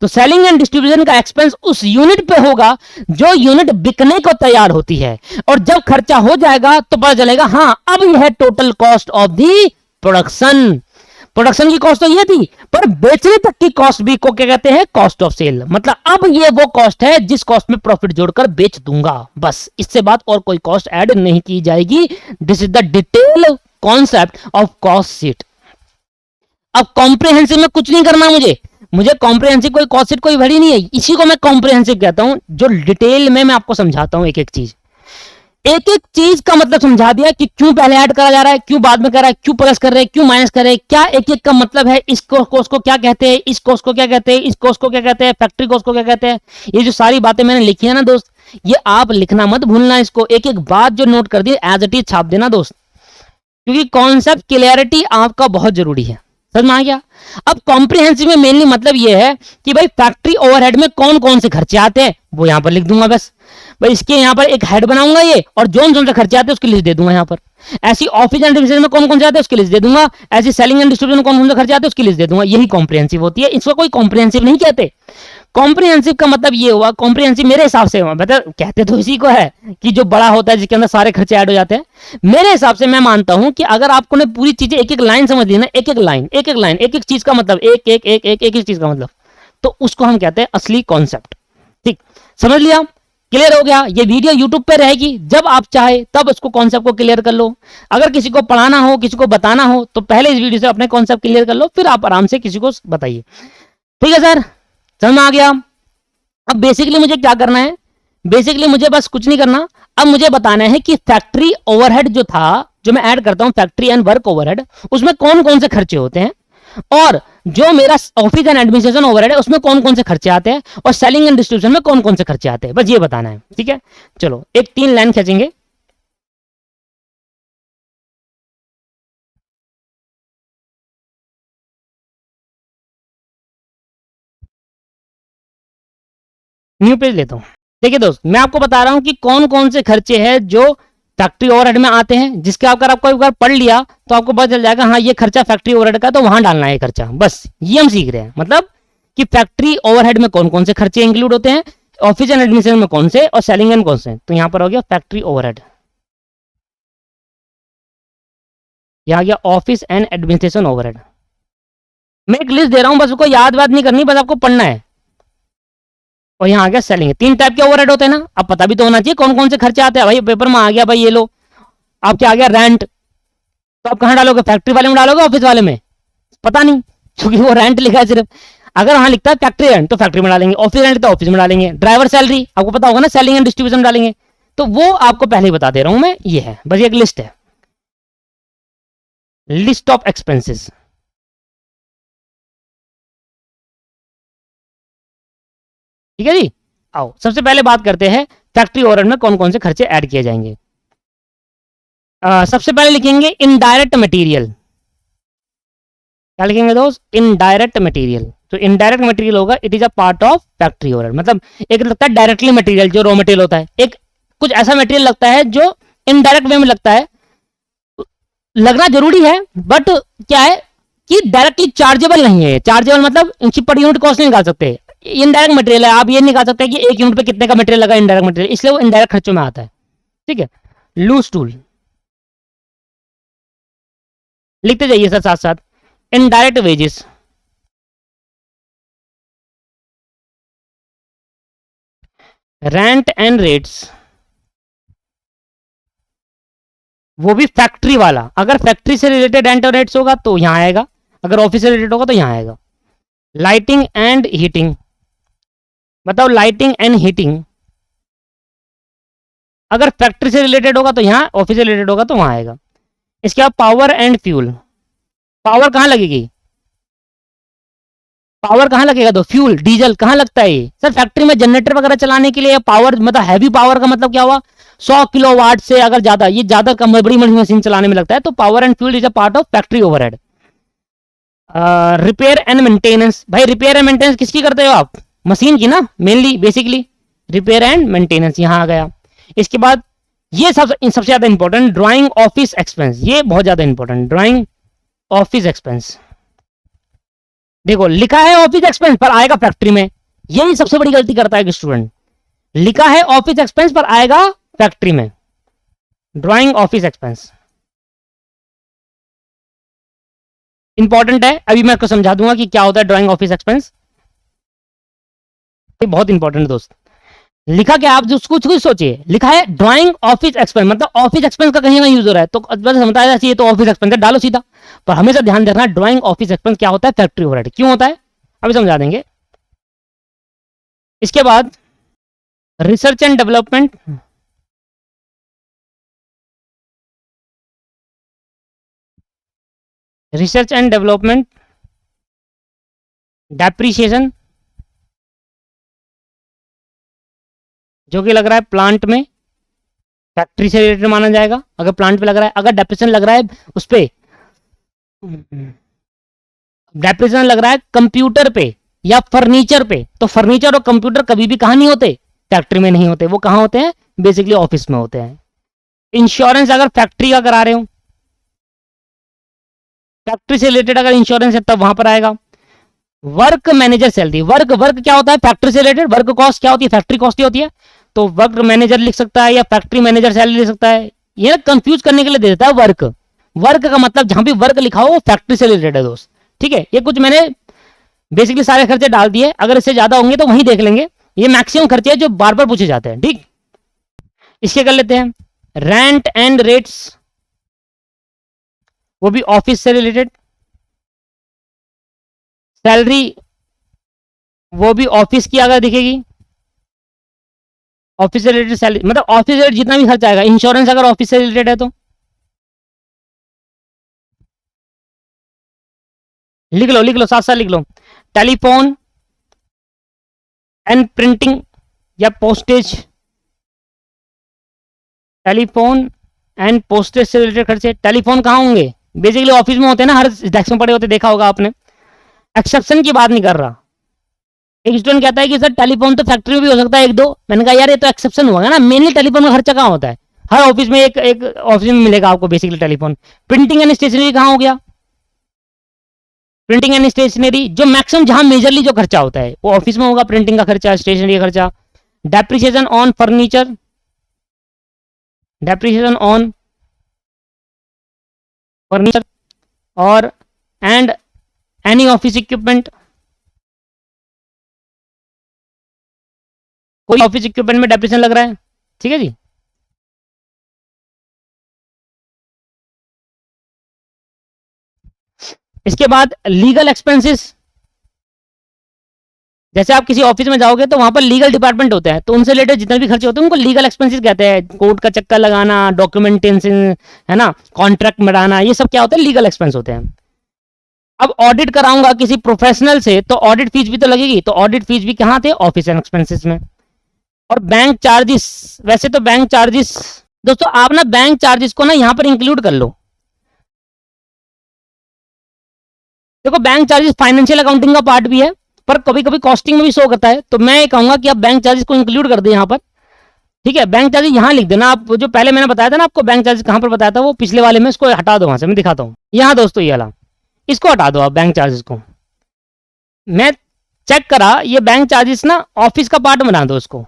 Speaker 1: तो सेलिंग एंड डिस्ट्रीब्यूशन का एक्सपेंस उस यूनिट पे होगा जो यूनिट बिकने को तैयार होती है, और जब खर्चा हो जाएगा तो पता चलेगा हाँ अब यह है total cost of the production. Production की कॉस्ट तो ये थी, पर बेचने तक की कॉस्ट भी को क्या कहते हैं? Cost of sale. मतलब अब ये वो कॉस्ट है जिस कॉस्ट में प्रॉफिट जोड़कर बेच दूंगा, बस इससे बात और कोई कॉस्ट ऐड नहीं की जाएगी। This is the detail concept of cost sheet. अब कॉम्प्रिहेंसिव में कुछ नहीं करना मुझे, मुझे कॉम्प्रिहेंसिव कोई कॉस्ट शीट कोई भरी नहीं है, इसी को मैं कॉम्प्रिहेंसिव कहता हूं, जो डिटेल में मैं आपको समझाता हूं एक एक चीज का मतलब समझा दिया कि क्यों पहले ऐड करा जा रहा है, क्यों बाद में कर रहा है, क्यों प्लस कर रहे हैं, क्यों माइनस कर रहे हैं, क्या एक एक का मतलब है, इस कोस्ट को क्या कहते हैं, इस कोस्ट को क्या कहते हैं, इस कोस्ट को क्या कहते हैं, फैक्ट्री कोस्ट को क्या कहते हैं। ये जो सारी बातें मैंने लिखी है ना दोस्त, ये आप लिखना मत भूलना, इसको एक एक बात जो नोट कर दी एज इट इज छाप देना दोस्त, क्योंकि कॉन्सेप्ट क्लियरिटी आपका बहुत जरूरी है। समझ में आ गया। अब कॉम्प्रिहेंसिव में मेनली मतलब ये है कि भाई फैक्ट्री ओवरहेड में कौन कौन से खर्चे आते हैं वो यहां पर लिख दूंगा बस। भाई इसके यहां पर एक हेड बनाऊंगा ये, और जोन जोन से खर्चे आते हैं उसकी लिस्ट दे दूंगा यहां पर। ऐसी ऑफिस एंड डिविजन में कौन कौन से आते हैं उसकी लिस्ट दे दूंगा, ऐसी सेलिंग एंड डिस्ट्रीब्यूशन में कौन कौन से खर्चे आते हैं उसकी लिस्ट दे दूंगा। यही कॉम्प्रिहेंसिव होती है, इसको कोई कॉम्प्रिहेंसिव नहीं कहते। कॉम्प्रिहेंसिव का मतलब ये हुआ, कॉम्प्रिहेंसिव मेरे हिसाब से मतलब कहते तो इसी को है कि जो बड़ा होता है जिसके अंदर सारे खर्चे ऐड हो जाते हैं। मेरे हिसाब से मैं मानता हूं कि अगर आपको ने पूरी चीजें एक एक लाइन समझ ली ना, एक एक लाइन एक एक चीज का मतलब, एक चीज का मतलब, तो उसको हम कहते हैं असली कॉन्सेप्ट। ठीक, समझ लिया, क्लियर हो गया। ये वीडियो यूट्यूब पे रहेगी, जब आप चाहे तब उसको कॉन्सेप्ट को क्लियर कर लो। अगर किसी को पढ़ाना हो, किसी को बताना हो, तो पहले इस वीडियो से अपने कॉन्सेप्ट क्लियर कर लो, फिर आप आराम से किसी को बताइए। ठीक है सर, समझ में आ गया। अब बेसिकली मुझे क्या करना है, बेसिकली मुझे बस कुछ नहीं करना, अब मुझे बताना है कि फैक्ट्री ओवरहेड जो था, जो मैं ऐड करता हूं फैक्ट्री एंड वर्क ओवरहेड, उसमें कौन कौन से खर्चे होते हैं, और जो मेरा ऑफिस एंड एडमिनिस्ट्रेशन ओवरहेड है उसमें कौन कौन से खर्चे आते हैं, और सेलिंग एंड डिस्ट्रीब्यूशन में कौन कौन से खर्चे आते हैं, बस ये बताना है। ठीक है, चलो एक 3 लाइन खींचेंगे। न्यू पेज लेता हूं। देखिए दोस्त, मैं आपको बता रहा हूं कि कौन कौन से खर्चे हैं जो फैक्ट्री ओवरहेड में आते हैं, जिसके अगर आपको एक बार पढ़ लिया तो आपको पता चल जाएगा हाँ ये खर्चा फैक्ट्री ओवरहेड का, तो वहां डालना है खर्चा। बस ये हम सीख रहे हैं, मतलब कि फैक्ट्री ओवरहेड में कौन कौन से खर्चे इंक्लूड होते हैं, ऑफिस एंड एडमिनिस्ट्रेशन में कौन से, और सेलिंग में कौन से। तो यहां पर हो गया फैक्ट्री ओवरहेड, यहां गया ऑफिस एंड एडमिनिस्ट्रेशन ओवरहेड। मैं एक लिस्ट दे रहा हूं, बस उसको याद वाद नहीं करनी, बस आपको पढ़ना है। और यहाँ आ गया सेलिंग। 3 टाइप के ओवरहेड होते हैं ना, अब पता भी तो होना चाहिए कौन कौन से खर्चे आते हैं। भाई पेपर में आ गया, भाई ये लो, आप क्या आ गया रेंट, तो आप कहाँ डालोगे, फैक्ट्री वाले में डालोगे ऑफिस वाले में, पता नहीं, क्योंकि वो रेंट लिखा है सिर्फ। अगर वहां लिखता है फैक्ट्री रेंट तो फैक्ट्री में डालेंगे, ऑफिस रेंट तो ऑफिस में डालेंगे। ड्राइवर सैलरी आपको पता होगा ना, सेलिंग एंड डिस्ट्रीब्यूशन डालेंगे। तो वो आपको पहले ही बता दे रहा हूं मैं, ये है बस एक लिस्ट है, लिस्ट ऑफ एक्सपेंसेस। ठीक है जी, आओ सबसे पहले बात करते हैं फैक्ट्री ओवरहेड में कौन कौन से खर्चे ऐड किए जाएंगे। सबसे पहले लिखेंगे इनडायरेक्ट मटेरियल। क्या लिखेंगे दोस्त, इनडायरेक्ट मटेरियल। तो इनडायरेक्ट मटेरियल होगा, it is a part of factory overhead. मतलब एक लगता है डायरेक्टली मटेरियल जो रॉ मटेरियल होता है, एक कुछ ऐसा मटेरियल लगता है जो इनडायरेक्ट वे में लगता है, लगना जरूरी है, बट क्या है कि डायरेक्टली चार्जेबल नहीं है। चार्जेबल मतलब इनकी पर यूनिट कॉस्ट नहीं निकाल सकते, इनडायरेक्ट मटेरियल है, आप ये निकाल सकते हैं कि 1 यूनिट पे कितने का मटेरियल लगा, इनडायरेक्ट मटेरियल, इसलिए वो इनडायरेक्ट खर्चों में आता है। ठीक है, लूज टूल लिखते जाइए सर साथ साथ। Indirect wages, rent and rates, वो भी फैक्ट्री वाला। अगर फैक्ट्री से रिलेटेड रेंट और रेट्स होगा तो यहां आएगा, अगर ऑफिस से रिलेटेड होगा तो यहां आएगा। लाइटिंग एंड हीटिंग, बताओ लाइटिंग एंड हीटिंग अगर फैक्ट्री से रिलेटेड होगा तो यहां, ऑफिस से रिलेटेड होगा तो वहां आएगा। इसके बाद पावर एंड फ्यूल, पावर कहां लगेगी, पावर कहां लगेगा, तो फ्यूल डीजल कहां लगता है ये सर, फैक्ट्री में जनरेटर वगैरह चलाने के लिए। पावर मतलब हैवी पावर का मतलब क्या हुआ, 100 किलोवाट से अगर ज्यादा, ये ज्यादा कम बड़ी बड़ी मशीन चलाने में लगता है। तो power and fuel is a part of factory overhead. Repair and maintenance, भाई रिपेयर एंड मेंटेनेंस किसकी करते हो आप, मशीन की ना mainly, basically repair and maintenance यहां आ गया। इसके बाद ये सबसे ज्यादा इंपॉर्टेंट, ड्राइंग ऑफिस एक्सपेंस, ये बहुत ज्यादा इंपॉर्टेंट, ड्राइंग ऑफिस एक्सपेंस। देखो लिखा है ऑफिस एक्सपेंस पर आएगा फैक्ट्री में, यही सबसे बड़ी गलती करता है कि स्टूडेंट, लिखा है ऑफिस एक्सपेंस पर आएगा फैक्ट्री में। ड्राइंग ऑफिस एक्सपेंस इंपॉर्टेंट है, अभी मैं आपको समझा दूंगा कि क्या होता है ड्राइंग ऑफिस एक्सपेंस, ये बहुत इंपॉर्टेंट है दोस्त। लिखा क्या, आप जो कुछ कुछ सोचिए, लिखा है ड्राइंग ऑफिस एक्सपेंस, मतलब ऑफिस एक्सपेंस का कहीं ना यूज हो रहा है, तो समझता है ये तो ऑफिस एक्सपेंस है, डालो सीधा। पर हमेशा ध्यान रखना ड्राइंग ऑफिस एक्सपेंस क्या होता है, फैक्ट्री ओवरहेड। क्यों होता है, अभी समझा देंगे। इसके बाद research and development, research and development, depreciation जो कि लग रहा है प्लांट में, फैक्ट्री से रिलेटेड माना जाएगा अगर प्लांट पे लग रहा है। अगर डेप्रेशन लग रहा है उस पे, डेप्रेशन लग रहा है कंप्यूटर पे या फर्नीचर पे, तो फर्नीचर और कंप्यूटर कभी भी कहाँ नहीं होते, फैक्ट्री में नहीं होते, वो कहाँ होते हैं, बेसिकली ऑफिस में होते हैं। इंश्योरेंस अगर फैक्ट्री का करा रहे हो, फैक्ट्री से रिलेटेड अगर इंश्योरेंस है तब वहां पर आएगा। Work manager salary, work work क्या होता है, फैक्ट्री से रिलेटेड। वर्क कॉस्ट क्या होती है, फैक्ट्री कॉस्ट ही होती है, तो वर्क मैनेजर लिख सकता है या फैक्ट्री मैनेजर सैलरी लिख सकता है। ये कंफ्यूज करने के लिए दे देता है वर्क। वर्क का मतलब जहां भी वर्क लिखा हो वो फैक्ट्री से रिलेटेड है दोस्त, ठीक है। ये कुछ मैंने बेसिकली सारे खर्चे डाल दिए, अगर इससे ज्यादा होंगे तो वहीं देख लेंगे। ये मैक्सिमम खर्चे हैं जो बार बार पूछे जाते हैं, ठीक। इसके कर लेते हैं रेंट एंड रेट्स, वो भी ऑफिस से रिलेटेड। सैलरी वो भी ऑफिस की अगर दिखेगी, ऑफिस से रिलेटेड सैलरी, मतलब ऑफिस से जितना भी खर्च आएगा। इंश्योरेंस अगर ऑफिस से रिलेटेड है तो लिख लो, लिख लो, साथ साथ लिख लो। टेलीफोन एंड प्रिंटिंग या पोस्टेज, टेलीफोन एंड पोस्टेज से रिलेटेड खर्चे। टेलीफोन कहाँ होंगे, बेसिकली ऑफिस में होते हैं ना, हर डेस्क में पड़े होते, देखा होगा आपने। एक्सेप्शन की बात नहीं कर रहा। एक स्टूडेंट कहता है कि सर टेलीफोन तो फैक्ट्री में भी हो सकता है एक दो। मैंने कहा यार ये तो एक्सेप्शन हुआ ना, मेनली टेलीफोन का खर्चा कहाँ होता है, हर ऑफिस में एक एक ऑफिस में मिलेगा आपको basically telephone. Printing and stationery कहाँ हो गया, प्रिंटिंग एंड स्टेशनरी जो मैक्सिमम जहां मेजरली जो खर्चा होता है वो ऑफिस में होगा, प्रिंटिंग का खर्चा, स्टेशनरी का खर्चा। Depreciation on furniture, depreciation on furniture और एंड एनी ऑफिस इक्विपमेंट, कोई ऑफिस इक्विपमेंट में डेप्रिसिएशन लग रहा है, ठीक है जी। इसके बाद लीगल एक्सपेंसेस, जैसे आप किसी ऑफिस में जाओगे तो वहां पर लीगल डिपार्टमेंट होते हैं, तो उनसे रिलेटेड जितने भी खर्चे होते हैं उनको लीगल एक्सपेंसेस कहते हैं। कोर्ट का चक्कर लगाना, डॉक्यूमेंटेशन है ना, कॉन्ट्रैक्ट बनाना, ये सब क्या होते हैं, लीगल एक्सपेंस होते हैं। अब ऑडिट कराऊंगा किसी प्रोफेशनल से तो ऑडिट फीस भी तो लगेगी, तो ऑडिट फीस भी कहाँ थे, ऑफिस एंड एक्सपेंसेस में। और बैंक चार्जेस, वैसे तो बैंक चार्जेस दोस्तों आप ना बैंक चार्जेस को ना यहां पर इंक्लूड कर लो। देखो बैंक चार्जेस फाइनेंशियल अकाउंटिंग का पार्ट भी है, पर कभी कभी कॉस्टिंग में भी शो करता है, तो मैं ये कहूंगा कि आप बैंक चार्जेस को इंक्लूड कर दें यहां पर, ठीक है। बैंक चार्जेस यहां लिख देना आप, जो पहले मैंने बताया था ना आपको बैंक चार्जेस कहां पर बताया था, वो पिछले वाले में, इसको हटा दो, वहां से मैं दिखाता हूं। यहां दोस्तों ये वाला, इसको हटा दो आप बैंक चार्जेस को। मैं चेक करा, ये बैंक चार्जेस ना ऑफिस का पार्ट बना दो इसको।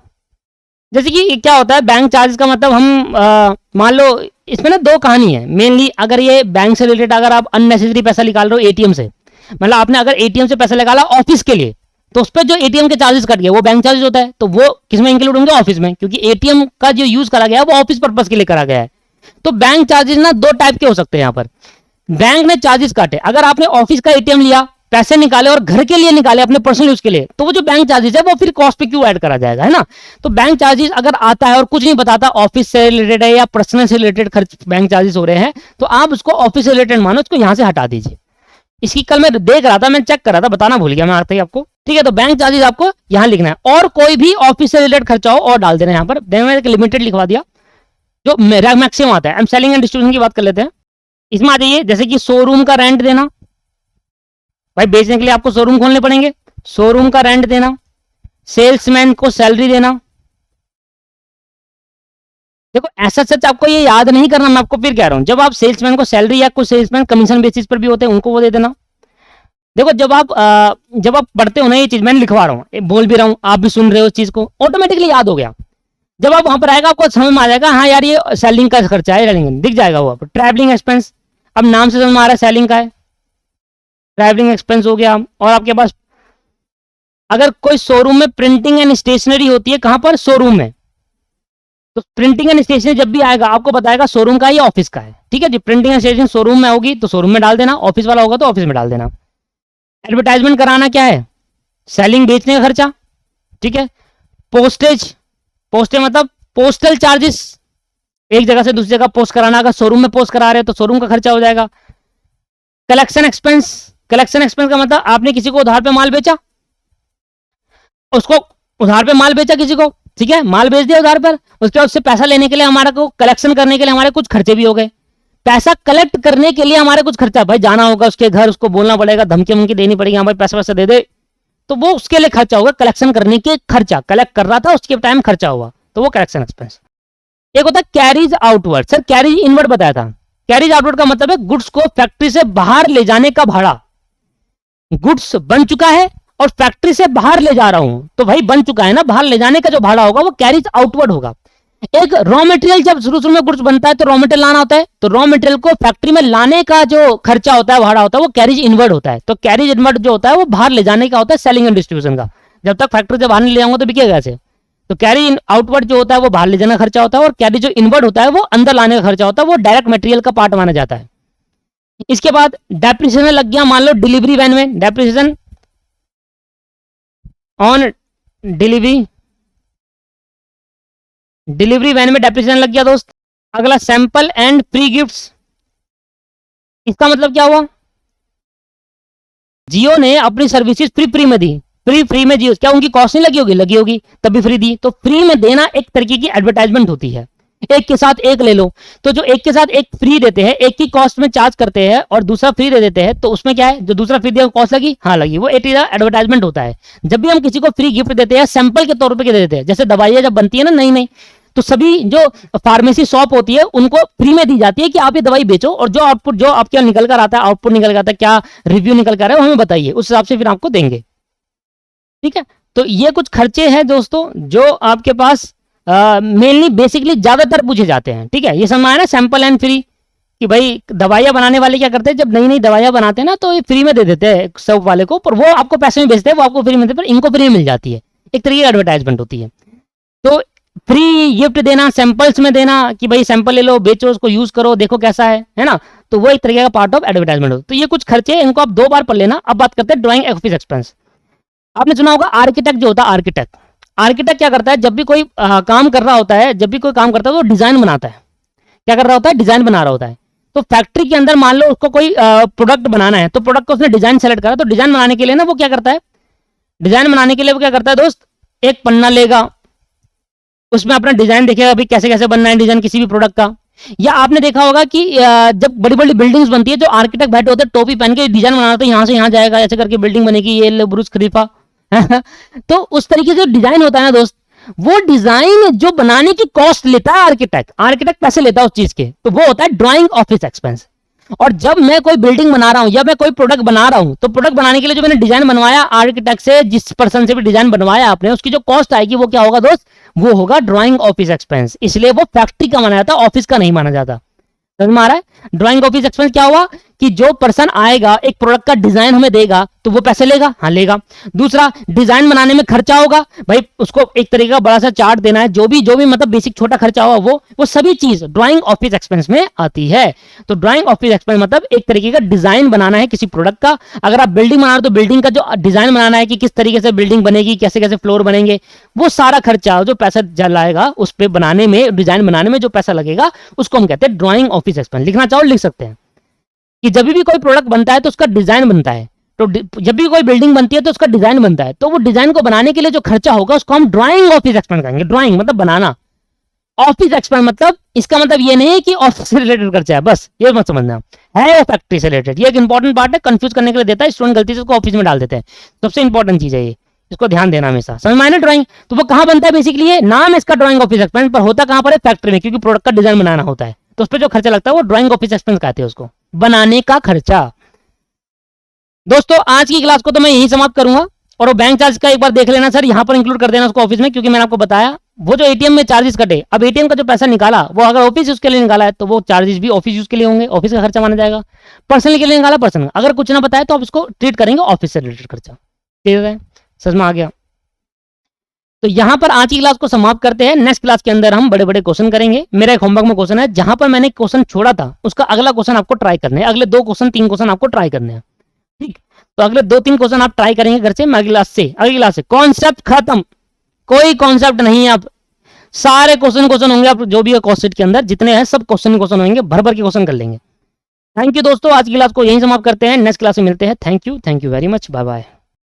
Speaker 1: जैसे कि क्या होता है बैंक चार्जेस का मतलब, हम मान लो इसमें ना दो कहानी है मेनली। अगर ये बैंक से रिलेटेड अगर आप अननेसेसरी पैसा निकाल रहे हो एटीएम से, मतलब आपने अगर एटीएम से पैसा निकाला ऑफिस के लिए, तो उस पर जो एटीएम के चार्जेस कट गए वो बैंक चार्जेस होता है, तो वो किसमें इंक्लूड होंगे, ऑफिस में, क्योंकि एटीएम का जो यूज करा गया है वो ऑफिस पर्पज के लिए करा गया है। तो बैंक चार्जेस ना दो टाइप के हो सकते हैं यहाँ पर। बैंक ने चार्जेस काटे, अगर आपने ऑफिस का एटीएम लिया, पैसे निकाले और घर के लिए निकाले अपने पर्सनल यूज के लिए, तो वो जो बैंक चार्जेस है वो फिर कॉस्ट पे क्यों ऐड करा जाएगा, है ना। तो बैंक चार्जेस अगर आता है और कुछ नहीं बताता ऑफिस से रिलेटेड है या पर्सनल से रिलेटेड खर्च बैंक चार्जेस हो रहे हैं, तो आप उसको ऑफिस से रिलेटेड मानो, उसको यहां से हटा दीजिए। इसकी कल मैं देख रहा था, मैं चेक कर रहा था, बताना भूल गया मैं आते ही आपको, ठीक है। तो बैंक चार्जेस आपको यहां लिखना है, और कोई भी ऑफिस से रिलेटेड खर्चा हो और डाल देना यहाँ पर। मैंने लिमिटेड लिखवा दिया जो मेरा मैक्सिमम आता है। हम सेलिंग एंड डिस्ट्रीब्यूशन की बात कर लेते हैं। इसमें आ जाइए, जैसे कि शोरूम का रेंट देना, भाई बेचने के लिए आपको शोरूम खोलने पड़ेंगे, शोरूम का रेंट देना, सेल्समैन को सैलरी देना। देखो ऐसा सच आपको ये याद नहीं करना, मैं आपको फिर कह रहा हूं, जब आप सेल्समैन को सैलरी या कुछ सेल्समैन कमीशन बेसिस पर भी होते हैं उनको वो दे देना। देखो जब आप पढ़ते हो ना, ये चीज मैंने लिखवा रहा हूँ, बोल भी रहा हूँ, आप भी सुन रहे हो, इस चीज को ऑटोमेटिकली याद हो गया। जब आप वहां पर आएगा आपको समझ में आ जाएगा, हाँ यार ये सेलिंग का खर्चा है, दिख जाएगा वो आपको। ट्रैवलिंग एक्सपेंस, अब नाम से समझ में आ रहा है सेलिंग का है, ट्रैवलिंग एक्सपेंस हो गया। और आपके पास अगर कोई शोरूम में प्रिंटिंग एंड स्टेशनरी होती है, कहां पर, शोरूम में, तो प्रिंटिंग एंड स्टेशनरी जब भी आएगा आपको बताएगा शोरूम का है या ऑफिस का है, ठीक है जी। प्रिंटिंग एंड स्टेशनरी शोरूम में होगी तो शोरूम में डाल देना, ऑफिस वाला होगा तो ऑफिस में डाल देना। एडवर्टाइजमेंट कराना क्या है, सेलिंग बेचने का खर्चा, ठीक है। पोस्टेज, पोस्टेज मतलब पोस्टल चार्जेस, एक जगह से दूसरी जगह पोस्ट कराना, अगर शोरूम में पोस्ट करा रहे हो तो शोरूम का खर्चा हो जाएगा। कलेक्शन एक्सपेंस, कलेक्शन एक्सपेंस का मतलब आपने किसी को उधार पे माल बेचा, उसको उधार पे माल बेचा किसी को, ठीक है, माल बेच दिया उधार पर, उसके बाद उससे पैसा लेने के लिए हमारा को कलेक्शन करने के लिए हमारे कुछ खर्चे भी हो गए। पैसा कलेक्ट करने के लिए हमारे कुछ खर्चा, भाई जाना होगा उसके घर, उसको बोलना पड़ेगा, धमकी वमकी देनी पड़ेगी, हाँ भाई पैसा वैसा दे दे, तो वो उसके लिए खर्चा होगा, कलेक्शन करने के खर्चा, कलेक्ट कर रहा था उसके टाइम खर्चा हुआ, तो वो कलेक्शन एक्सपेंस। एक होता है carries outward, sir carries inward बताया था। कैरीज आउटवर्ड का मतलब है गुड्स को फैक्ट्री से बाहर ले जाने का भाड़ा। गुड्स बन चुका है और फैक्ट्री से बाहर ले जा रहा हूं, तो भाई बन चुका है ना, बाहर ले जाने का जो भाड़ा होगा वो कैरीज आउटवर्ड होगा। एक रॉ मटेरियल, जब शुरू में गुड्स बनता है तो रॉ मटेरियल लाना होता है, तो रॉ मटेरियल को फैक्ट्री में लाने का जो खर्चा होता है, भाड़ा होता है, वो कैरीज इनवर्ड होता है। तो कैरीज इनवर्ड जो होता है वो बाहर ले जाने का होता है, सेलिंग एंड डिस्ट्रीब्यूशन का। जब तक फैक्ट्री से बाहर नहीं ले जाऊंगा तो बिकेगा कैसे। तो कैरी आउटवर्ड जो होता है वो बाहर ले जाने का खर्चा होता है, और कैरी जो इनवर्ड होता है वो अंदर लाने का खर्चा होता है, वो डायरेक्ट मटेरियल का पार्ट माना जाता है। इसके बाद डेप्रिसिएशन लग गया, मान लो डिलीवरी वैन में depreciation on delivery, delivery van में डेप्रिसिएशन लग गया दोस्त। अगला सैंपल एंड फ्री गिफ्ट्स, इसका मतलब क्या हुआ, जियो ने अपनी सर्विसेज फ्री में दी, फ्री में जियो, क्या उनकी कॉस्ट नहीं लगी होगी, लगी होगी, तब भी फ्री दी। तो फ्री में देना एक तरीके की एडवर्टाइजमेंट होती है, एक के साथ एक ले लो, तो जो एक के साथ एक फ्री देते हैं, एक की कॉस्ट में चार्ज करते हैं और दूसरा फ्री दे देते हैं, तो उसमें क्या है, जो दूसरा फ्री दिया कॉस्ट लगी, हाँ लगी, वो एक एडवर्टाइजमेंट होता है। जब भी हम किसी को फ्री गिफ्ट देते हैं, सैंपल के तौर पर दे देते हैं, जैसे दवाइयां जब बनती है ना नई नई, तो सभी जो फार्मेसी शॉप होती है उनको फ्री में दी जाती है कि आप ये दवाई बेचो, और जो आउटपुट जो आपके यहाँ निकल कर आता है, आउटपुट निकल कर आता है, क्या रिव्यू निकल कर है वो हमें बताइए, उस हिसाब से फिर आपको देंगे, ठीक है। तो ये कुछ खर्चे हैं दोस्तों जो आपके पास मेनली बेसिकली ज्यादातर पूछे जाते हैं, ठीक है। ये समझ आया ना, सैंपल एंड फ्री, कि भाई दवाइयां बनाने वाले क्या करते हैं, जब नई नई दवाइयां बनाते हैं ना तो ये फ्री में दे देते हैं सब वाले को, पर वो आपको पैसे में बेचते हैं, वो आपको फ्री में देते हैं, पर इनको फ्री में मिल जाती है, एक तरीके की एडवर्टाइजमेंट होती है। तो फ्री गिफ्ट देना, सैंपल्स में देना कि भाई सैंपल ले लो, बेचो, उसको यूज करो, देखो कैसा है ना, तो वो एक तरीके का पार्ट ऑफ एडवर्टाइजमेंट हो। तो ये कुछ खर्चे, इनको आप 2 बार पढ़ लेना। अब बात करते हैं ड्राइंग ऑफिस एक्सपेंस। आपने सुना होगा आर्किटेक्ट जो होता है, आर्किटेक्ट, आर्किटेक्ट क्या करता है, जब भी कोई काम कर रहा होता है, जब भी कोई काम करता है तो डिजाइन बनाता है, क्या कर रहा होता है, डिजाइन बना रहा होता है। तो फैक्ट्री के अंदर मान लो उसको कोई प्रोडक्ट बनाना है, तो प्रोडक्ट को उसने डिजाइन सेलेक्ट करा, तो डिजाइन बनाने के लिए ना वो क्या करता है, डिजाइन बनाने के लिए वो क्या करता है दोस्त, एक पन्ना लेगा, उसमें अपना डिजाइन देखेगा भाई कैसे कैसे बनना है डिजाइन किसी भी प्रोडक्ट का। या आपने देखा होगा कि जब बड़ी बड़ी बिल्डिंग्स बनती है, जो आर्किटेक्ट बैठे होते हैं टोपी पहन के डिजाइन बनाते हैं, यहाँ से यहाँ जाएगा, ऐसे करके बिल्डिंग बनेगी, ये बुर्ज खलीफा तो उस तरीके से डिजाइन होता है ना दोस्त, वो डिजाइन जो बनाने की कॉस्ट लेता है आर्किटेक्ट, आर्किटेक्ट पैसे लेता है उस चीज के, तो वो होता है ड्राइंग ऑफिस एक्सपेंस। और जब मैं कोई बिल्डिंग बना रहा हूं या मैं कोई प्रोडक्ट बना रहा हूं, तो प्रोडक्ट बनाने के लिए जो मैंने डिजाइन बनवाया आर्किटेक्ट से, जिस पर्सन से भी डिजाइन बनवाया आपने, उसकी जो कॉस्ट आएगी वो क्या होगा दोस्त, वो होगा ड्राइंग ऑफिस एक्सपेंस। इसलिए वो फैक्ट्री का माना जाता है, ऑफिस का नहीं माना जाता। समझ में आ रहा है। ड्राइंग ऑफिस एक्सपेंस क्या हुआ कि जो पर्सन आएगा एक प्रोडक्ट का डिजाइन हमें देगा तो वो पैसे लेगा, हाँ लेगा। दूसरा, डिजाइन बनाने में खर्चा होगा, भाई उसको एक तरीके का बड़ा सा चार्ट देना है, जो भी मतलब बेसिक छोटा खर्चा होगा वो सभी चीज ड्राइंग ऑफिस एक्सपेंस में आती है। तो ड्राइंग ऑफिस एक्सपेंस मतलब एक तरीके का डिजाइन बनाना है किसी प्रोडक्ट का। अगर आप बिल्डिंग बना रहे हो तो बिल्डिंग का जो डिजाइन बनाना है कि किस तरीके से बिल्डिंग बनेगी, कैसे कैसे फ्लोर बनेंगे, वो सारा खर्चा जो पैसा लाएगा उस पर बनाने में, डिजाइन बनाने में जो पैसा लगेगा उसको हम कहते हैं ड्राइंग ऑफिस एक्सपेंस। लिखना चाहो लिख सकते हैं कि जब भी कोई प्रोडक्ट बनता है तो उसका डिजाइन बनता है, तो जब भी कोई बिल्डिंग बनती है तो उसका डिजाइन बनता है, तो वो डिजाइन को बनाने के लिए जो खर्चा होगा उसको हम ड्राइंग ऑफिस एक्सपेंस कहेंगे। ड्राइंग मतलब बनाना, ऑफिस एक्सपेंस मतलब इसका मतलब ये नहीं कि ऑफिस से रिलेटेड खर्चा है, बस ये मत समझना है, वो फैक्ट्री से रिलेटेड। ये एक इंपॉर्टेंट पार्ट है, कंफ्यूज करने के लिए देता है, स्टूडेंट गलती से उसको ऑफिस में डाल देते हैं। सबसे इंपॉर्टेंट चीज है ये, इसको ध्यान देना हमेशा। समझ में आया ना ड्राइंग। तो वो कहां बनता है बेसिकली, ये नाम इसका ड्राइंग ऑफिस एक्सपेंस, पर होता कहां पर है, फैक्ट्री में, क्योंकि प्रोडक्ट का डिजाइन बनाना होता है, तो उस पर जो खर्चा लगता है वो ड्राइंग ऑफिस एक्सपेंस कहते हैं, उसको बनाने का खर्चा। दोस्तों आज की क्लास को तो मैं यही समाप्त करूंगा, और वो बैंक चार्ज का एक बार देख लेना सर, यहां पर इंक्लूड कर देना उसको ऑफिस में, क्योंकि मैंने आपको बताया वो जो एटीएम में चार्जेस कटे, अब एटीएम का जो पैसा निकाला वो अगर ऑफिस यूज के लिए निकाला है तो वो चार्जेस भी ऑफिस यूज के लिए होंगे, ऑफिस का खर्चा माना जाएगा। पर्सनल के लिए निकाला पर्सनल, अगर कुछ ना बताया तो आप इसको ट्रीट करेंगे ऑफिस से रिलेटेड खर्चा। क्लियर है, समझ में आ गया। तो यहां पर आज की क्लास को समाप्त करते हैं। नेक्स्ट क्लास के अंदर हम बड़े बड़े क्वेश्चन करेंगे। मेरा एक होमवर्क में क्वेश्चन है, जहां पर मैंने क्वेश्चन छोड़ा था उसका अगला क्वेश्चन आपको ट्राई करना है, अगले 2 क्वेश्चन 3 क्वेश्चन आपको ट्राई करने हैं, ठीक। तो अगले 2-3 क्वेश्चन आप ट्राई करेंगे घर से, मैं अगली क्लास से कॉन्सेप्ट खत्म, कोई कॉन्सेप्ट नहीं है। आप सारे क्वेश्चन होंगे, आप जो भी है कॉस्ट के अंदर जितने हैं सब क्वेश्चन होंगे, भर भर के क्वेश्चन कर लेंगे। थैंक यू दोस्तों, आज की क्लास को यहीं समाप्त करते हैं, नेक्स्ट क्लास में मिलते हैं। Thank you very much, bye bye.